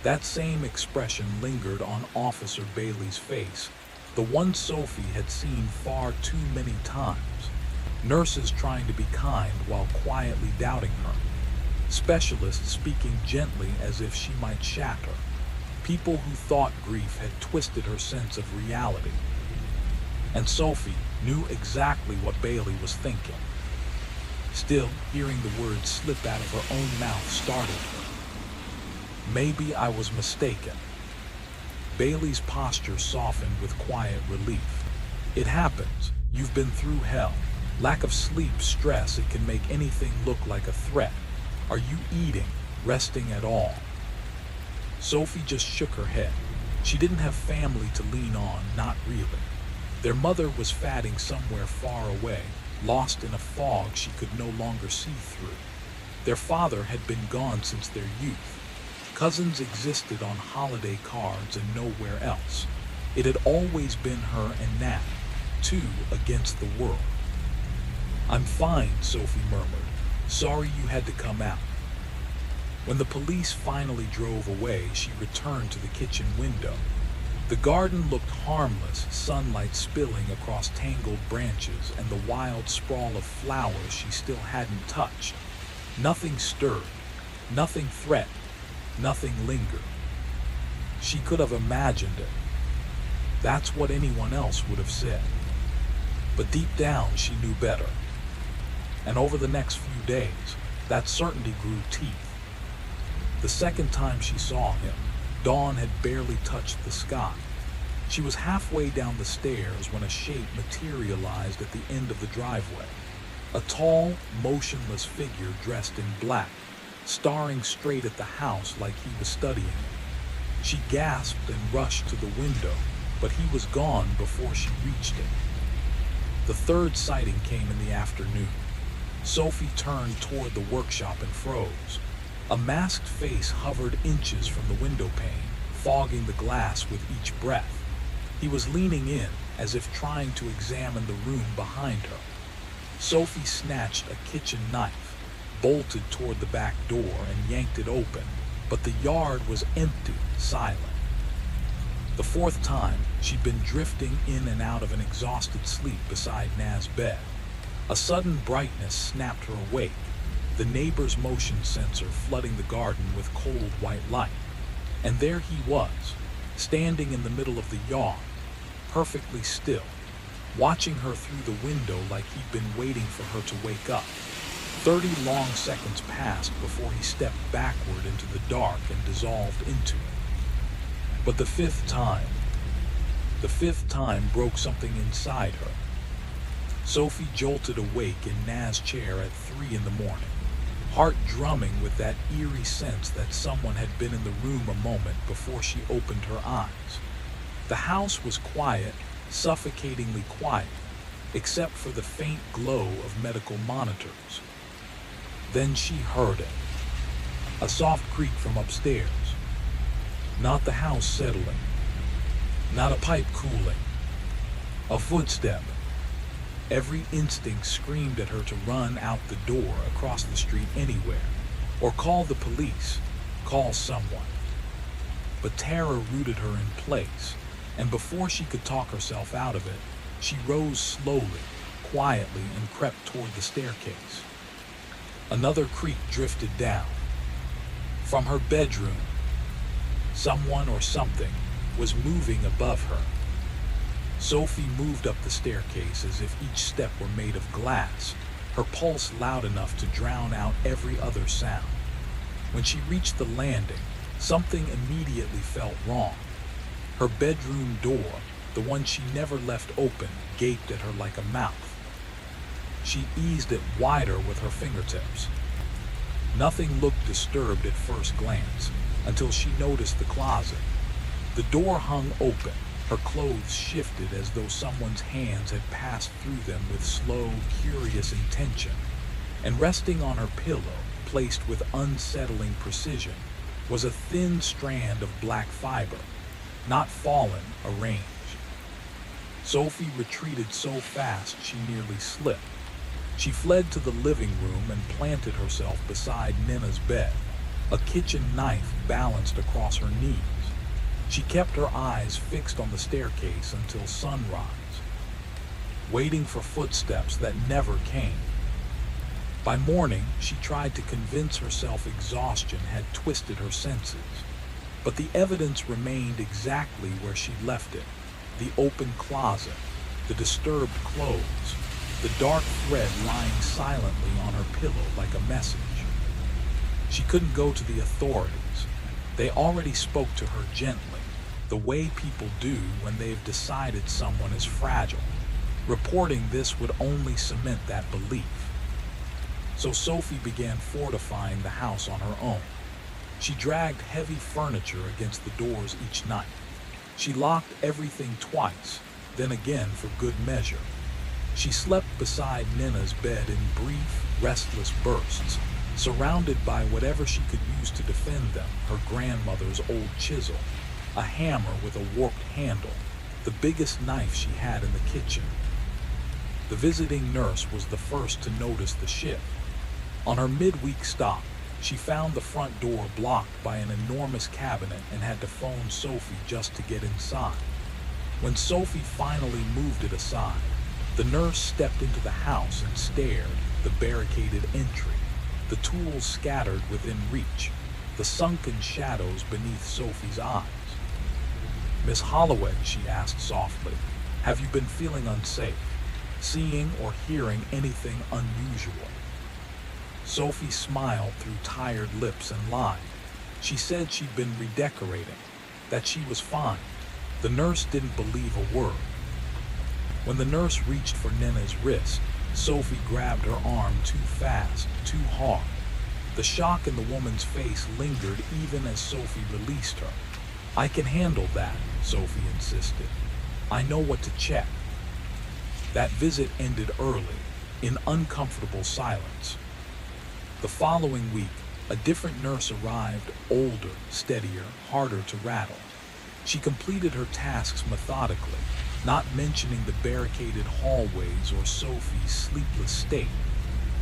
Speaker 1: That same expression lingered on Officer Bailey's face, the one Sophie had seen far too many times. Nurses trying to be kind while quietly doubting her. Specialists speaking gently as if she might shatter. People who thought grief had twisted her sense of reality. And Sophie knew exactly what Bailey was thinking. Still, hearing the words slip out of her own mouth startled her. "Maybe I was mistaken." Bailey's posture softened with quiet relief. "It happens. You've been through hell. Lack of sleep, stress, it can make anything look like a threat. Are you eating, resting at all?" Sophie just shook her head. She didn't have family to lean on, not really. Their mother was fatting somewhere far away, lost in a fog she could no longer see through. Their father had been gone since their youth. Cousins existed on holiday cards and nowhere else. It had always been her and Nat, two against the world. "I'm fine," Sophie murmured. "Sorry you had to come out." When the police finally drove away, she returned to the kitchen window. The garden looked harmless, sunlight spilling across tangled branches and the wild sprawl of flowers she still hadn't touched. Nothing stirred, nothing threatened, nothing lingered. She could have imagined it. That's what anyone else would have said. But deep down, she knew better. and over the next few days, that certainty grew teeth. The second time she saw him, dawn had barely touched the sky. She was halfway down the stairs when a shape materialized at the end of the driveway. A tall, motionless figure dressed in black, staring straight at the house like he was studying it. She gasped and rushed to the window, but he was gone before she reached it. The third sighting came in the afternoon. Sophie turned toward the workshop and froze. A masked face hovered inches from the window pane, fogging the glass with each breath. He was leaning in, as if trying to examine the room behind her. Sophie snatched a kitchen knife, bolted toward the back door, and yanked it open, but the yard was empty, silent. The fourth time, she'd been drifting in and out of an exhausted sleep beside Naz's bed. A sudden brightness snapped her awake, the neighbor's motion sensor flooding the garden with cold white light. And there he was, standing in the middle of the yard, perfectly still, watching her through the window like he'd been waiting for her to wake up. 30 long seconds passed before he stepped backward into the dark and dissolved into it. But the fifth time broke something inside her. Sophie jolted awake in Naz's chair at 3 in the morning, heart drumming with that eerie sense that someone had been in the room a moment before she opened her eyes. The house was quiet, suffocatingly quiet, except for the faint glow of medical monitors. Then she heard it. A soft creak from upstairs. Not the house settling. Not a pipe cooling. A footstep. Every instinct screamed at her to run out the door across the street anywhere, or call the police, call someone. But terror rooted her in place, and before she could talk herself out of it, she rose slowly, quietly, and crept toward the staircase. Another creak drifted down. From her bedroom, someone or something was moving above her. Sophie moved up the staircase as if each step were made of glass, her pulse loud enough to drown out every other sound. When she reached the landing, something immediately felt wrong. Her bedroom door, the one she never left open, gaped at her like a mouth. She eased it wider with her fingertips. Nothing looked disturbed at first glance, until she noticed the closet. The door hung open, her clothes shifted as though someone's hands had passed through them with slow, curious intention, and resting on her pillow, placed with unsettling precision, was a thin strand of black fiber, not fallen, arranged. Sophie retreated so fast she nearly slipped. She fled to the living room and planted herself beside Nina's bed, a kitchen knife balanced across her knees. She kept her eyes fixed on the staircase until sunrise, waiting for footsteps that never came. By morning, she tried to convince herself exhaustion had twisted her senses, but the evidence remained exactly where she'd left it. The open closet, the disturbed clothes, the dark thread lying silently on her pillow like a message. She couldn't go to the authorities. They already spoke to her gently, the way people do when they've decided someone is fragile. Reporting this would only cement that belief. So Sophie began fortifying the house on her own. She dragged heavy furniture against the doors each night. She locked everything twice, then again for good measure. She slept beside Nina's bed in brief, restless bursts, surrounded by whatever she could use to defend them, her grandmother's old chisel, a hammer with a warped handle, the biggest knife she had in the kitchen. The visiting nurse was the first to notice the shift. On her midweek stop, she found the front door blocked by an enormous cabinet and had to phone Sophie just to get inside. When Sophie finally moved it aside, the nurse stepped into the house and stared, the barricaded entry, the tools scattered within reach, the sunken shadows beneath Sophie's eyes. "Miss Holloway," she asked softly, "have you been feeling unsafe?" seeing or hearing anything unusual. Sophie smiled through tired lips and lied. She said she'd been redecorating, that she was fine. The nurse didn't believe a word. When the nurse reached for Nina's wrist, Sophie grabbed her arm too fast, too hard. The shock in the woman's face lingered even as Sophie released her. "I can handle that," Sophie insisted. "I know what to check." That visit ended early, in uncomfortable silence. The following week, a different nurse arrived, older, steadier, harder to rattle. She completed her tasks methodically, not mentioning the barricaded hallways or Sophie's sleepless state.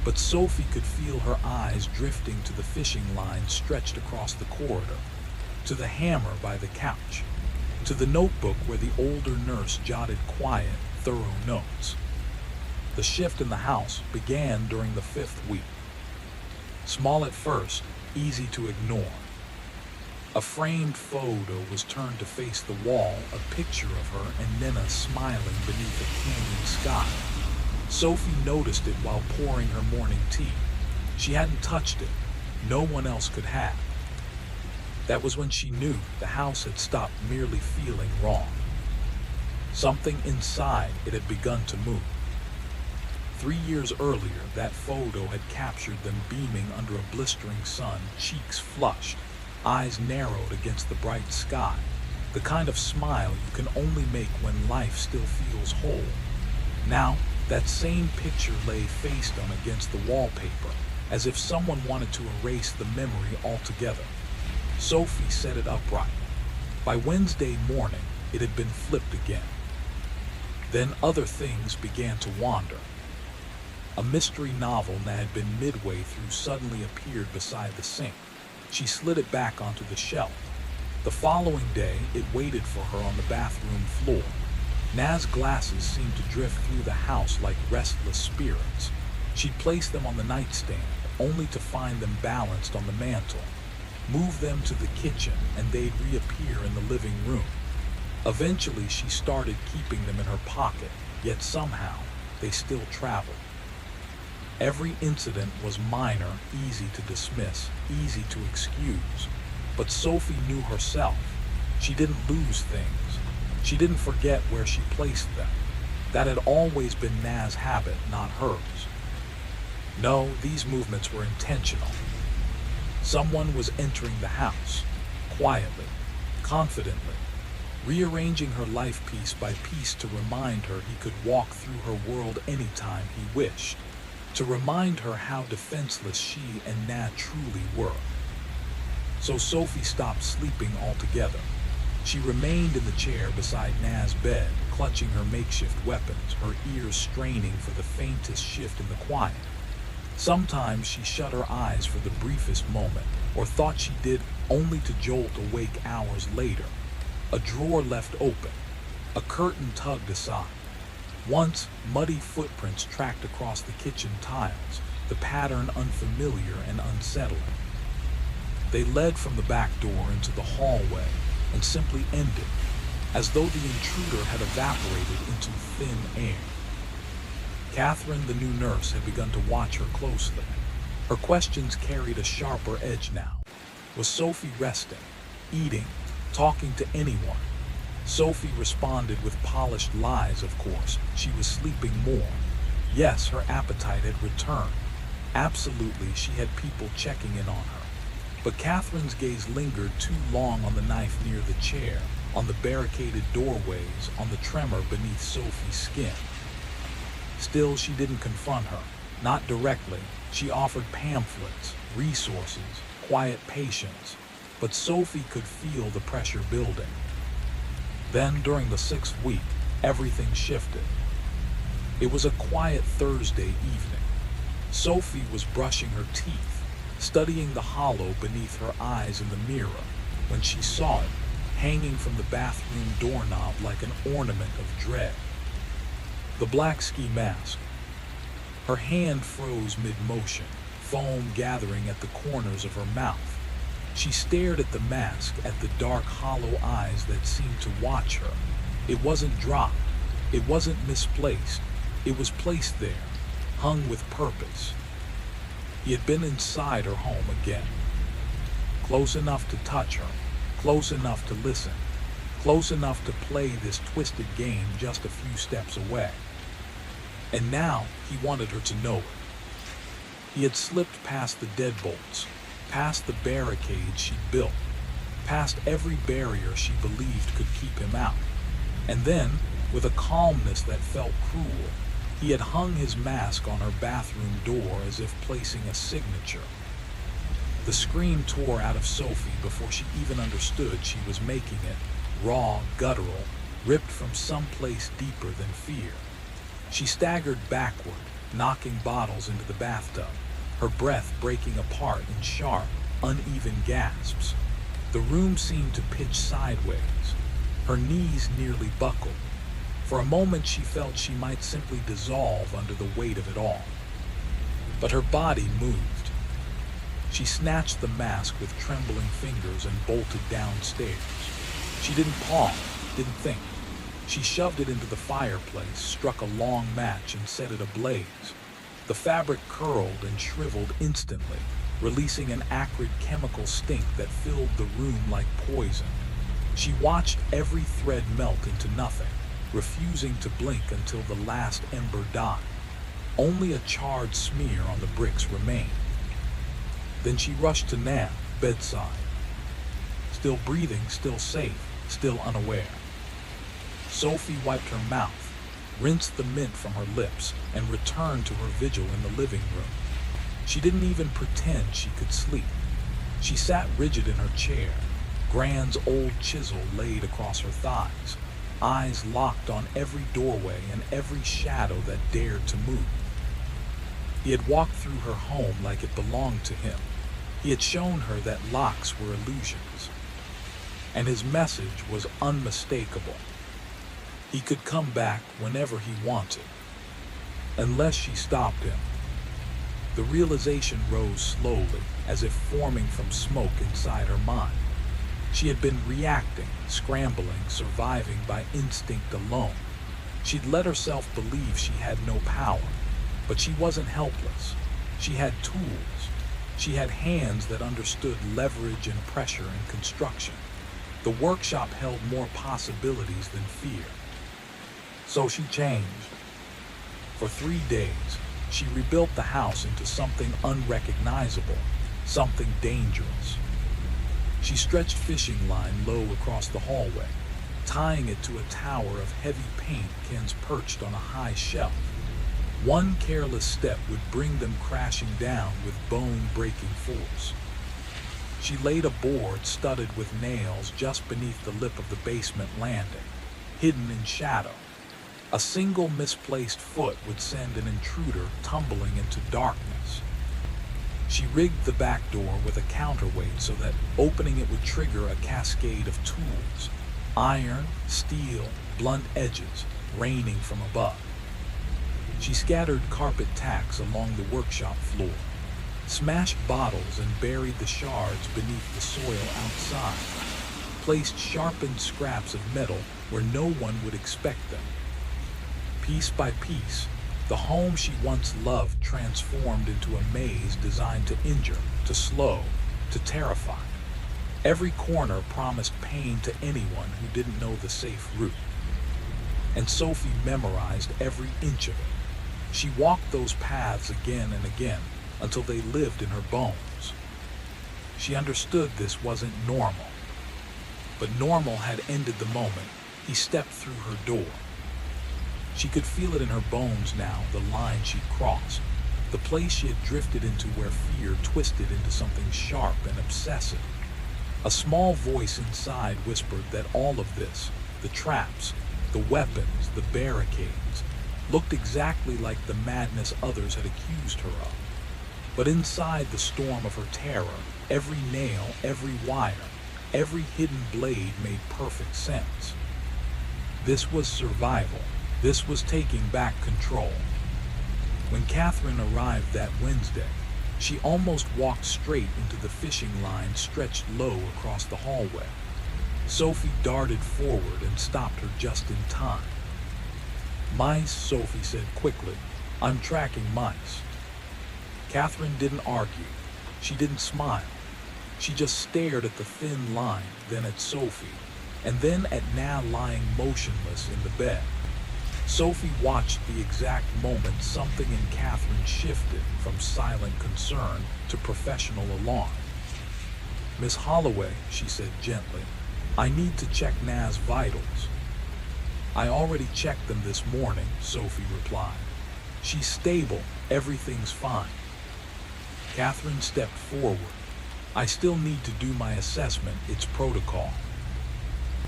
Speaker 1: But Sophie could feel her eyes drifting to the fishing line stretched across the corridor, to the hammer by the couch, to the notebook where the older nurse jotted quiet, thorough notes. The shift in the house began during the 5th week. Small at first, easy to ignore. A framed photo was turned to face the wall, a picture of her and Nina smiling beneath a canyon sky. Sophie noticed it while pouring her morning tea. She hadn't touched it. No one else could have. That was when she knew the house had stopped merely feeling wrong. Something inside it had begun to move. 3 years earlier, that photo had captured them beaming under a blistering sun, cheeks flushed, eyes narrowed against the bright sky, the kind of smile you can only make when life still feels whole. Now, that same picture lay face down against the wallpaper, as if someone wanted to erase the memory altogether. Sophie set it upright. By Wednesday morning, it had been flipped again. Then other things began to wander. A mystery novel that had been midway through suddenly appeared beside the sink. She slid it back onto the shelf. The following day, it waited for her on the bathroom floor. Na's glasses seemed to drift through the house like restless spirits. She'd place them on the nightstand, only to find them balanced on the mantel. Move them to the kitchen, and they'd reappear in the living room. Eventually, she started keeping them in her pocket, yet somehow, they still traveled. Every incident was minor, easy to dismiss, easy to excuse. But Sophie knew herself. She didn't lose things. She didn't forget where she placed them. That had always been Na's habit, not hers. No, these movements were intentional. Someone was entering the house, quietly, confidently, rearranging her life piece by piece to remind her he could walk through her world anytime he wished, to remind her how defenseless she and Na truly were. So Sophie stopped sleeping altogether. She remained in the chair beside Na's bed, clutching her makeshift weapons, her ears straining for the faintest shift in the quiet. Sometimes she shut her eyes for the briefest moment, or thought she did, only to jolt awake hours later. A drawer left open, a curtain tugged aside. Once, muddy footprints tracked across the kitchen tiles, the pattern unfamiliar and unsettling. They led from the back door into the hallway and simply ended, as though the intruder had evaporated into thin air. Catherine, the new nurse, had begun to watch her closely. Her questions carried a sharper edge now. Was Sophie resting, eating, talking to anyone? Sophie responded with polished lies, of course. She was sleeping more. Yes, her appetite had returned. Absolutely, she had people checking in on her. But Catherine's gaze lingered too long on the knife near the chair, on the barricaded doorways, on the tremor beneath Sophie's skin. Still, she didn't confront her. Not directly. She offered pamphlets, resources, quiet patience. But Sophie could feel the pressure building. Then, during the 6th week, everything shifted. It was a quiet Thursday evening. Sophie was brushing her teeth, studying the hollow beneath her eyes in the mirror, when she saw it, hanging from the bathroom doorknob like an ornament of dread. The black ski mask. Her hand froze mid-motion, foam gathering at the corners of her mouth. She stared at the mask, at the dark, hollow eyes that seemed to watch her. It wasn't dropped. It wasn't misplaced. It was placed there, hung with purpose. He had been inside her home again. Close enough to touch her, close enough to listen, close enough to play this twisted game just a few steps away. And now he wanted her to know it. He had slipped past the deadbolts, past the barricades she'd built, past every barrier she believed could keep him out. And then, with a calmness that felt cruel, he had hung his mask on her bathroom door as if placing a signature. The scream tore out of Sophie before she even understood she was making it, raw, guttural, ripped from someplace deeper than fear. She staggered backward, knocking bottles into the bathtub, her breath breaking apart in sharp, uneven gasps. The room seemed to pitch sideways. Her knees nearly buckled. For a moment she felt she might simply dissolve under the weight of it all. But her body moved. She snatched the mask with trembling fingers and bolted downstairs. She didn't pause, didn't think. She shoved it into the fireplace, struck a long match and set it ablaze. The fabric curled and shriveled instantly, releasing an acrid chemical stink that filled the room like poison. She watched every thread melt into nothing, refusing to blink until the last ember died. Only a charred smear on the bricks remained. Then she rushed to Nam, bedside. Still breathing, still safe, still unaware. Sophie wiped her mouth, rinsed the mint from her lips, and returned to her vigil in the living room. She didn't even pretend she could sleep. She sat rigid in her chair, Gran's old chisel laid across her thighs, eyes locked on every doorway and every shadow that dared to move. He had walked through her home like it belonged to him. He had shown her that locks were illusions. And his message was unmistakable. He could come back whenever he wanted, unless she stopped him. The realization rose slowly, as if forming from smoke inside her mind. She had been reacting, scrambling, surviving by instinct alone. She'd let herself believe she had no power, but she wasn't helpless. She had tools. She had hands that understood leverage and pressure and construction. The workshop held more possibilities than fear. So she changed. For 3 days, she rebuilt the house into something unrecognizable, something dangerous. She stretched fishing line low across the hallway, tying it to a tower of heavy paint Ken's perched on a high shelf. One careless step would bring them crashing down with bone-breaking force. She laid a board studded with nails just beneath the lip of the basement landing, hidden in shadow. A single misplaced foot would send an intruder tumbling into darkness. She rigged the back door with a counterweight so that opening it would trigger a cascade of tools, iron, steel, blunt edges raining from above. She scattered carpet tacks along the workshop floor, smashed bottles and buried the shards beneath the soil outside, placed sharpened scraps of metal where no one would expect them. Piece by piece, the home she once loved transformed into a maze designed to injure, to slow, to terrify. Every corner promised pain to anyone who didn't know the safe route. And Sophie memorized every inch of it. She walked those paths again and again until they lived in her bones. She understood this wasn't normal. But normal had ended the moment he stepped through her door. She could feel it in her bones now, the line she'd crossed, the place she had drifted into where fear twisted into something sharp and obsessive. A small voice inside whispered that all of this, the traps, the weapons, the barricades, looked exactly like the madness others had accused her of. But inside the storm of her terror, every nail, every wire, every hidden blade made perfect sense. This was survival. This was taking back control. When Catherine arrived that Wednesday, she almost walked straight into the fishing line stretched low across the hallway. Sophie darted forward and stopped her just in time. Mice, Sophie said quickly. I'm tracking mice. Catherine didn't argue. She didn't smile. She just stared at the thin line, then at Sophie, and then at Na lying motionless in the bed. Sophie watched the exact moment something in Catherine shifted from silent concern to professional alarm. Miss Holloway, she said gently, I need to check Na's vitals. I already checked them this morning, Sophie replied. She's stable, everything's fine. Catherine stepped forward. I still need to do my assessment, it's protocol.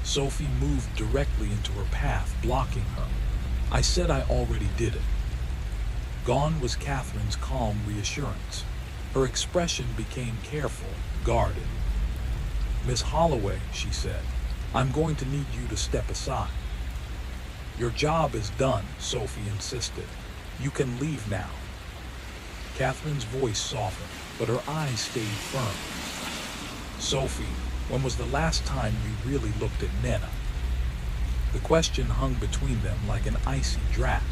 Speaker 1: Sophie moved directly into her path, blocking her. I said I already did it. Gone was Catherine's calm reassurance. Her expression became careful, guarded. Miss Holloway, she said, I'm going to need you to step aside. Your job is done, Sophie insisted. You can leave now. Catherine's voice softened, but her eyes stayed firm. Sophie, when was the last time you really looked at Nena? The question hung between them like an icy draft.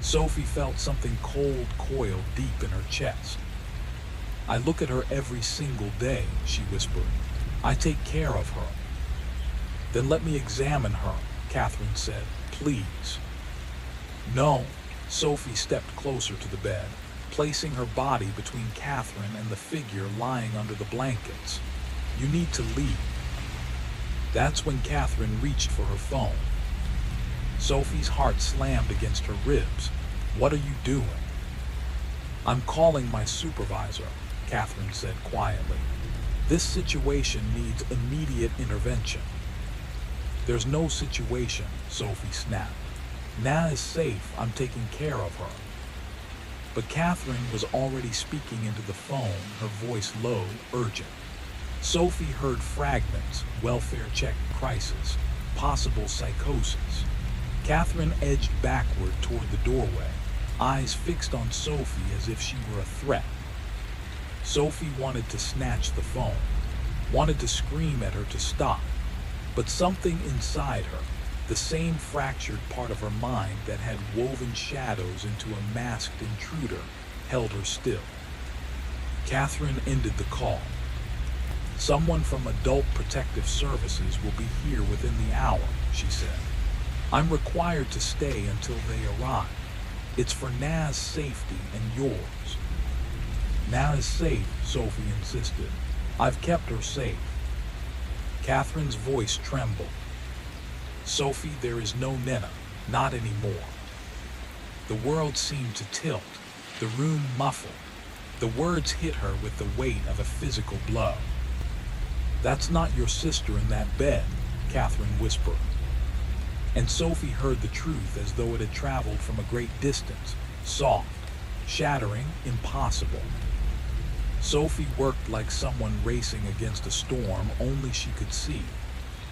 Speaker 1: Sophie felt something cold coil deep in her chest. I look at her every single day, she whispered. I take care of her. Then let me examine her, Catherine said, please. No, Sophie stepped closer to the bed, placing her body between Catherine and the figure lying under the blankets. You need to leave. That's when Catherine reached for her phone. Sophie's heart slammed against her ribs. What are you doing? I'm calling my supervisor, Catherine said quietly. This situation needs immediate intervention. There's no situation, Sophie snapped. Na is safe, I'm taking care of her. But Catherine was already speaking into the phone, her voice low, urgent. Sophie heard fragments, welfare check crisis, possible psychosis. Catherine edged backward toward the doorway, eyes fixed on Sophie as if she were a threat. Sophie wanted to snatch the phone, wanted to scream at her to stop, but something inside her, the same fractured part of her mind that had woven shadows into a masked intruder, held her still. Catherine ended the call. Someone from Adult Protective Services will be here within the hour, she said. I'm required to stay until they arrive. It's for Na's safety and yours. Na is safe, Sophie insisted. I've kept her safe. Catherine's voice trembled. Sophie, there is no Nena, not anymore. The world seemed to tilt, the room muffled. The words hit her with the weight of a physical blow. That's not your sister in that bed, Catherine whispered. And Sophie heard the truth as though it had traveled from a great distance, soft, shattering, impossible. Sophie worked like someone racing against a storm only she could see.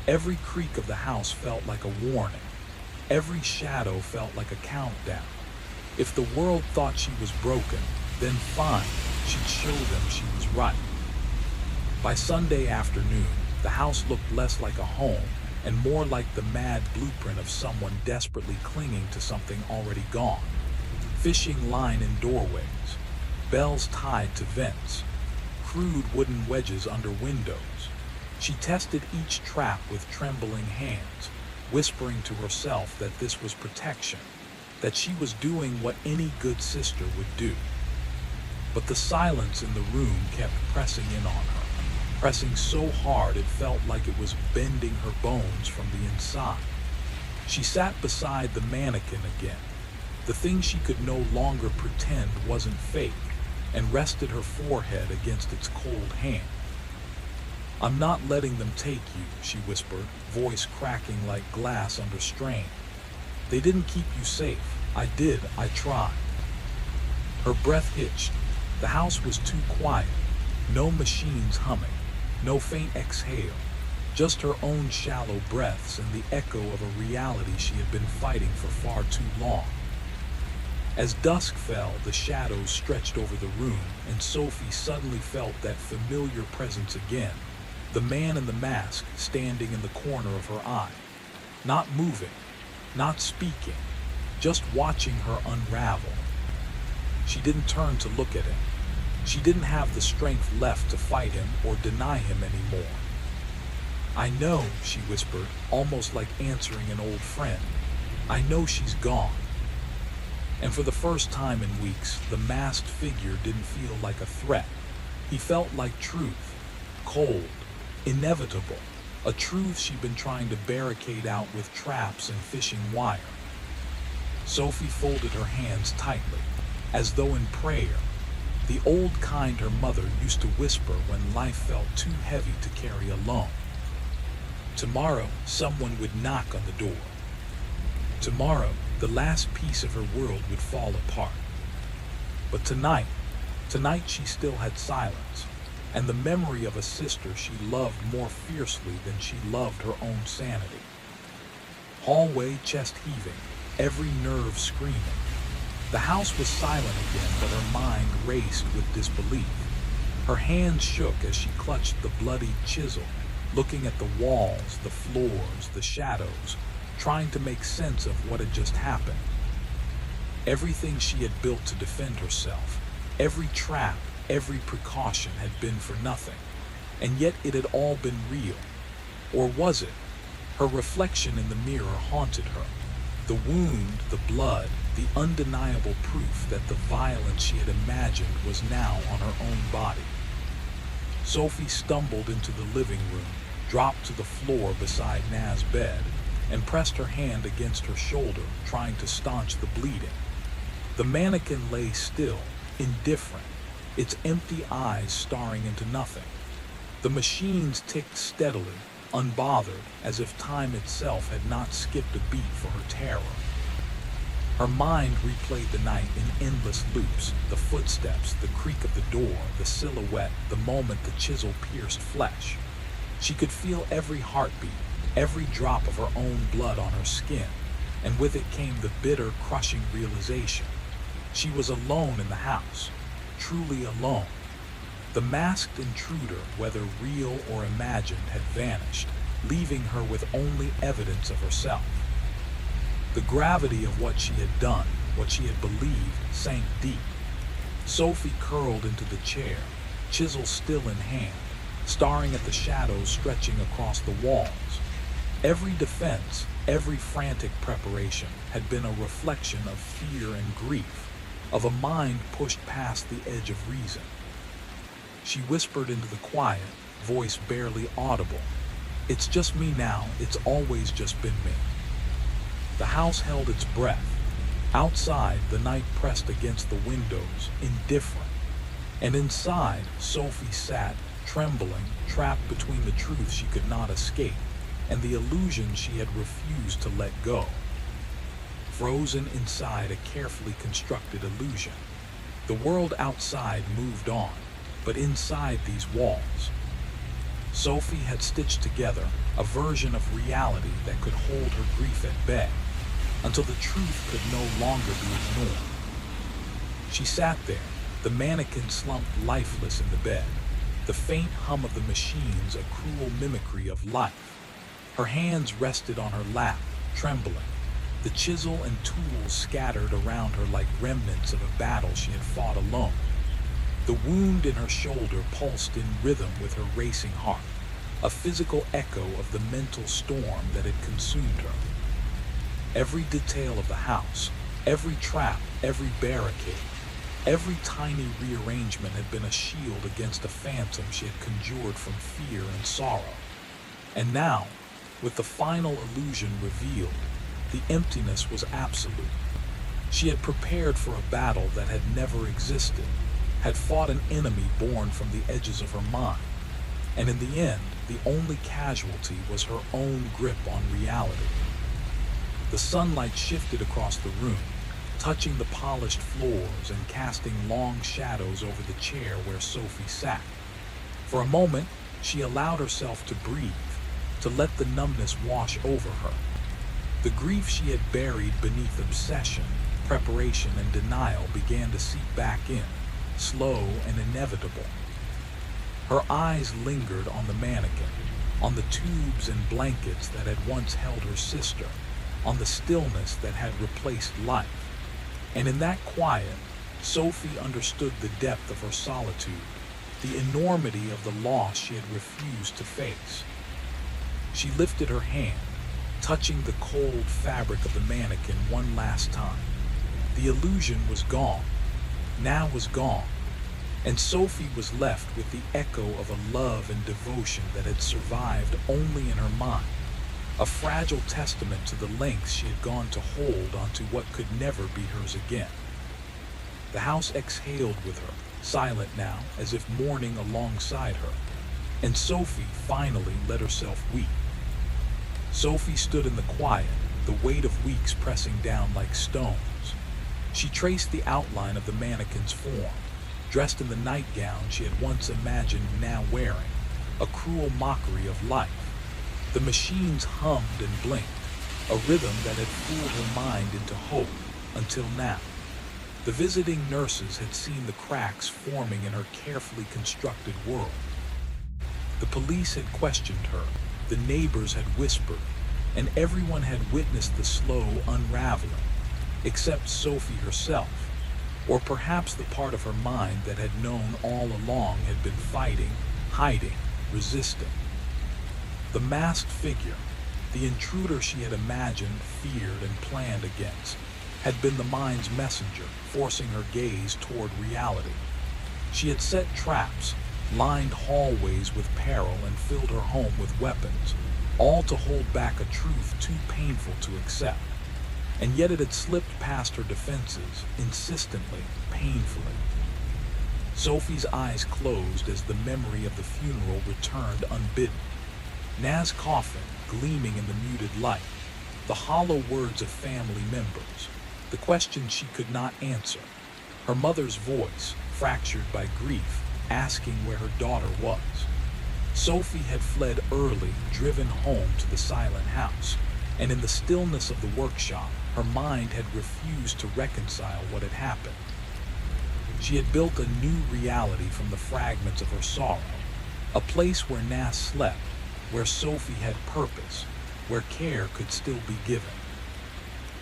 Speaker 1: Every creak of the house felt like a warning. Every shadow felt like a countdown. If the world thought she was broken, then fine, she'd show them she was right. By Sunday afternoon, the house looked less like a home and more like the mad blueprint of someone desperately clinging to something already gone. Fishing line in doorways, bells tied to vents, crude wooden wedges under windows. She tested each trap with trembling hands, whispering to herself that this was protection, that she was doing what any good sister would do. But the silence in the room kept pressing in on her, pressing so hard it felt like it was bending her bones from the inside. She sat beside the mannequin again, the thing she could no longer pretend wasn't fake, and rested her forehead against its cold hand. I'm not letting them take you, she whispered, voice cracking like glass under strain. They didn't keep you safe. I did. I tried. Her breath hitched. The house was too quiet. No machines humming. No faint exhale. Just her own shallow breaths and the echo of a reality she had been fighting for far too long. As dusk fell, the shadows stretched over the room, and Sophie suddenly felt that familiar presence again. The man in the mask standing in the corner of her eye. Not moving, not speaking, just watching her unravel. She didn't turn to look at him. She didn't have the strength left to fight him or deny him anymore. "I know," she whispered, almost like answering an old friend. "I know she's gone." And for the first time in weeks, the masked figure didn't feel like a threat. He felt like truth, cold, inevitable, a truth she'd been trying to barricade out with traps and fishing wire. Sophie folded her hands tightly, as though in prayer, the old kind her mother used to whisper when life felt too heavy to carry alone. Tomorrow, someone would knock on the door. Tomorrow, the last piece of her world would fall apart. But tonight she still had silence, and the memory of a sister she loved more fiercely than she loved her own sanity. Hallway, chest heaving, every nerve screaming. The house was silent again, but her mind raced with disbelief. Her hands shook as she clutched the bloodied chisel, looking at the walls, the floors, the shadows, trying to make sense of what had just happened. Everything she had built to defend herself, every trap, every precaution had been for nothing, and yet it had all been real. Or was it? Her reflection in the mirror haunted her. The wound, the blood, the undeniable proof that the violence she had imagined was now on her own body. Sophie stumbled into the living room, dropped to the floor beside Na's bed, and pressed her hand against her shoulder, trying to staunch the bleeding. The mannequin lay still, indifferent, its empty eyes staring into nothing. The machines ticked steadily, unbothered, as if time itself had not skipped a beat for her terror. Her mind replayed the night in endless loops, the footsteps, the creak of the door, the silhouette, the moment the chisel pierced flesh. She could feel every heartbeat, every drop of her own blood on her skin, and with it came the bitter, crushing realization. She was alone in the house, truly alone. The masked intruder, whether real or imagined, had vanished, leaving her with only evidence of herself. The gravity of what she had done, what she had believed, sank deep. Sophie curled into the chair, chisel still in hand, staring at the shadows stretching across the walls. Every defense, every frantic preparation had been a reflection of fear and grief, of a mind pushed past the edge of reason. She whispered into the quiet, voice barely audible. "It's just me now, it's always just been me." The house held its breath. Outside, the night pressed against the windows, indifferent. And inside, Sophie sat, trembling, trapped between the truth she could not escape and the illusion she had refused to let go. Frozen inside a carefully constructed illusion. The world outside moved on, but inside these walls, Sophie had stitched together a version of reality that could hold her grief at bay, until the truth could no longer be ignored. She sat there, the mannequin slumped lifeless in the bed, the faint hum of the machines a cruel mimicry of life. Her hands rested on her lap, trembling, the chisel and tools scattered around her like remnants of a battle she had fought alone. The wound in her shoulder pulsed in rhythm with her racing heart, a physical echo of the mental storm that had consumed her. Every detail of the house, every trap, every barricade, every tiny rearrangement had been a shield against a phantom she had conjured from fear and sorrow. And now, with the final illusion revealed, the emptiness was absolute. She had prepared for a battle that had never existed, had fought an enemy born from the edges of her mind, and in the end, the only casualty was her own grip on reality. The sunlight shifted across the room, touching the polished floors and casting long shadows over the chair where Sophie sat. For a moment, she allowed herself to breathe, to let the numbness wash over her. The grief she had buried beneath obsession, preparation, and denial began to seep back in, slow and inevitable. Her eyes lingered on the mannequin, on the tubes and blankets that had once held her sister, on the stillness that had replaced life. And in that quiet, Sophie understood the depth of her solitude, the enormity of the loss she had refused to face. She lifted her hand, touching the cold fabric of the mannequin one last time. The illusion was gone, now was gone, and Sophie was left with the echo of a love and devotion that had survived only in her mind, a fragile testament to the lengths she had gone to hold onto what could never be hers again. The house exhaled with her, silent now, as if mourning alongside her, and Sophie finally let herself weep. Sophie stood in the quiet, the weight of weeks pressing down like stones. She traced the outline of the mannequin's form, dressed in the nightgown she had once imagined now wearing, a cruel mockery of life. The machines hummed and blinked, a rhythm that had fooled her mind into hope until now. The visiting nurses had seen the cracks forming in her carefully constructed world. The police had questioned her, the neighbors had whispered, and everyone had witnessed the slow unraveling, except Sophie herself, or perhaps the part of her mind that had known all along had been fighting, hiding, resisting. The masked figure, the intruder she had imagined, feared, and planned against, had been the mind's messenger, forcing her gaze toward reality. She had set traps, lined hallways with peril, and filled her home with weapons, all to hold back a truth too painful to accept. And yet it had slipped past her defenses, insistently, painfully. Sophie's eyes closed as the memory of the funeral returned unbidden. Na's coffin, gleaming in the muted light, the hollow words of family members, the questions she could not answer, her mother's voice, fractured by grief, asking where her daughter was. Sophie had fled early, driven home to the silent house, and in the stillness of the workshop, her mind had refused to reconcile what had happened. She had built a new reality from the fragments of her sorrow, a place where Nas slept, where Sophie had purpose, where care could still be given.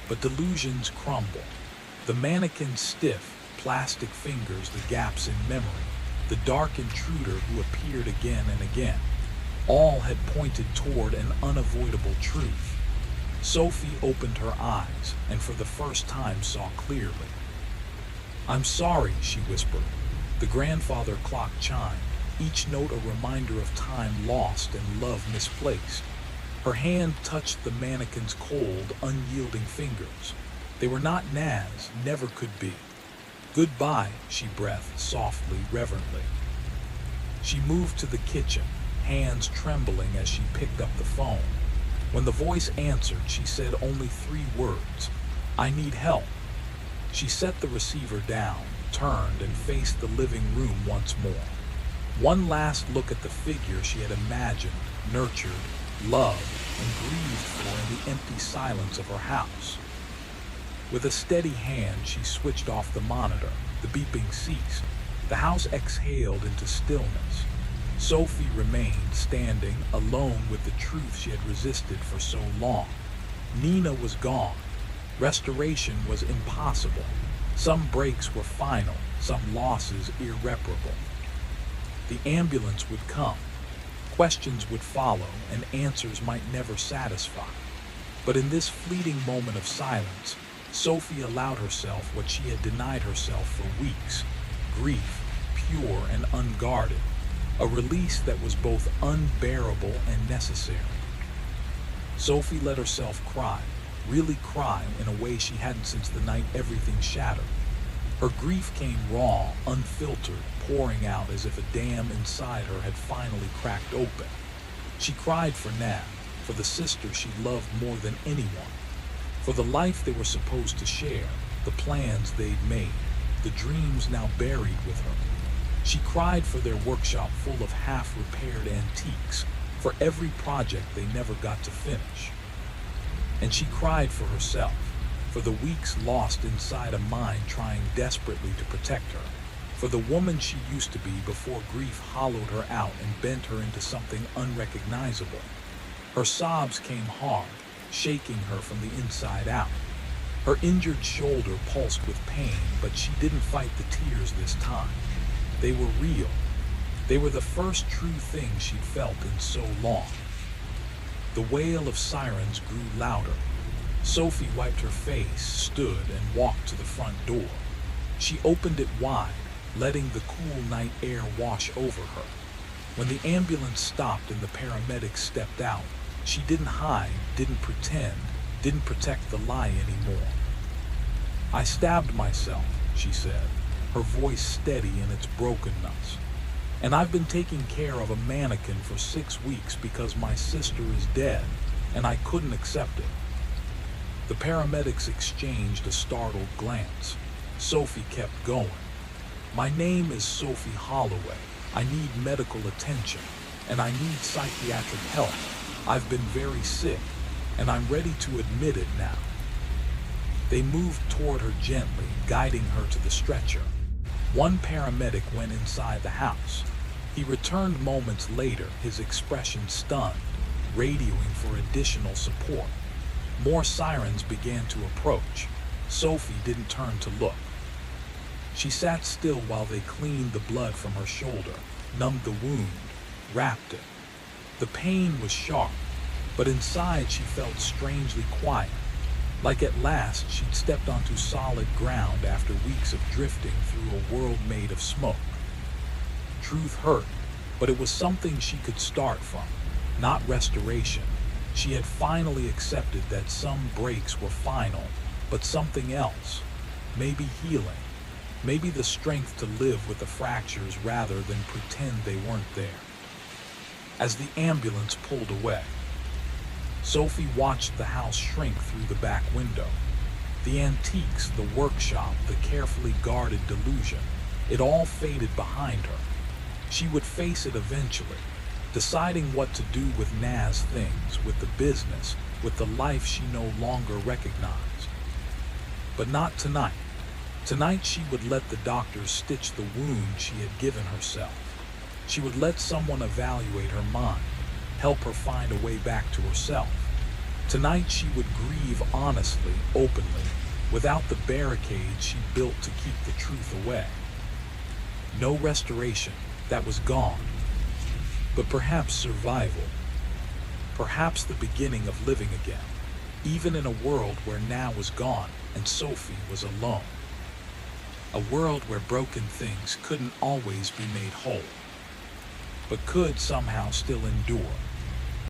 Speaker 1: But delusions crumble. The mannequin's stiff, plastic fingers, the gaps in memory, the dark intruder who appeared again and again, all had pointed toward an unavoidable truth. Sophie opened her eyes and for the first time saw clearly. "I'm sorry," she whispered. The grandfather clock chimed, each note a reminder of time lost and love misplaced. Her hand touched the mannequin's cold, unyielding fingers. They were not Nas, never could be. "Goodbye," she breathed softly, reverently. She moved to the kitchen, hands trembling as she picked up the phone. When the voice answered, she said only 3 words: "I need help." She set the receiver down, turned, and faced the living room once more. One last look at the figure she had imagined, nurtured, loved, and grieved for in the empty silence of her house. With a steady hand, she switched off the monitor. The beeping ceased. The house exhaled into stillness. Sophie remained standing, alone with the truth she had resisted for so long. Nina was gone. Restoration was impossible. Some breaks were final, some losses irreparable. The ambulance would come. Questions would follow, and answers might never satisfy. But in this fleeting moment of silence, Sophie allowed herself what she had denied herself for weeks: grief, pure and unguarded, a release that was both unbearable and necessary. Sophie let herself cry, really cry in a way she hadn't since the night everything shattered. Her grief came raw, unfiltered, pouring out as if a dam inside her had finally cracked open. She cried for Nav, for the sister she loved more than anyone, for the life they were supposed to share, the plans they'd made, the dreams now buried with her. She cried for their workshop full of half-repaired antiques, for every project they never got to finish. And she cried for herself, for the weeks lost inside a mind trying desperately to protect her, for the woman she used to be before grief hollowed her out and bent her into something unrecognizable. Her sobs came hard, shaking her from the inside out. Her injured shoulder pulsed with pain, but she didn't fight the tears this time. They were real. They were the first true thing she'd felt in so long. The wail of sirens grew louder. Sophie wiped her face, stood, and walked to the front door. She opened it wide, letting the cool night air wash over her. When the ambulance stopped and the paramedics stepped out, she didn't hide, didn't pretend, didn't protect the lie anymore. "I stabbed myself," she said, her voice steady in its brokenness. "And I've been taking care of a mannequin for 6 weeks because my sister is dead, and I couldn't accept it." The paramedics exchanged a startled glance. Sophie kept going. "My name is Sophie Holloway. I need medical attention, and I need psychiatric help. I've been very sick, and I'm ready to admit it now." They moved toward her gently, guiding her to the stretcher. One paramedic went inside the house. He returned moments later, his expression stunned, radioing for additional support. More sirens began to approach. Sophie didn't turn to look. She sat still while they cleaned the blood from her shoulder, numbed the wound, wrapped it. The pain was sharp, but inside she felt strangely quiet, like at last she'd stepped onto solid ground after weeks of drifting through a world made of smoke. Truth hurt, but it was something she could start from, not restoration. She had finally accepted that some breaks were final, but something else, maybe healing, maybe the strength to live with the fractures rather than pretend they weren't there. As the ambulance pulled away, Sophie watched the house shrink through the back window. The antiques, the workshop, the carefully guarded delusion, it all faded behind her. She would face it eventually, deciding what to do with Naz things, with the business, with the life she no longer recognized. But not tonight. Tonight she would let the doctors stitch the wound she had given herself. She would let someone evaluate her mind, help her find a way back to herself. Tonight she would grieve honestly, openly, without the barricades she built to keep the truth away. No restoration, that was gone. But perhaps survival. Perhaps the beginning of living again, even in a world where now was gone and Sophie was alone. A world where broken things couldn't always be made whole, but could somehow still endure.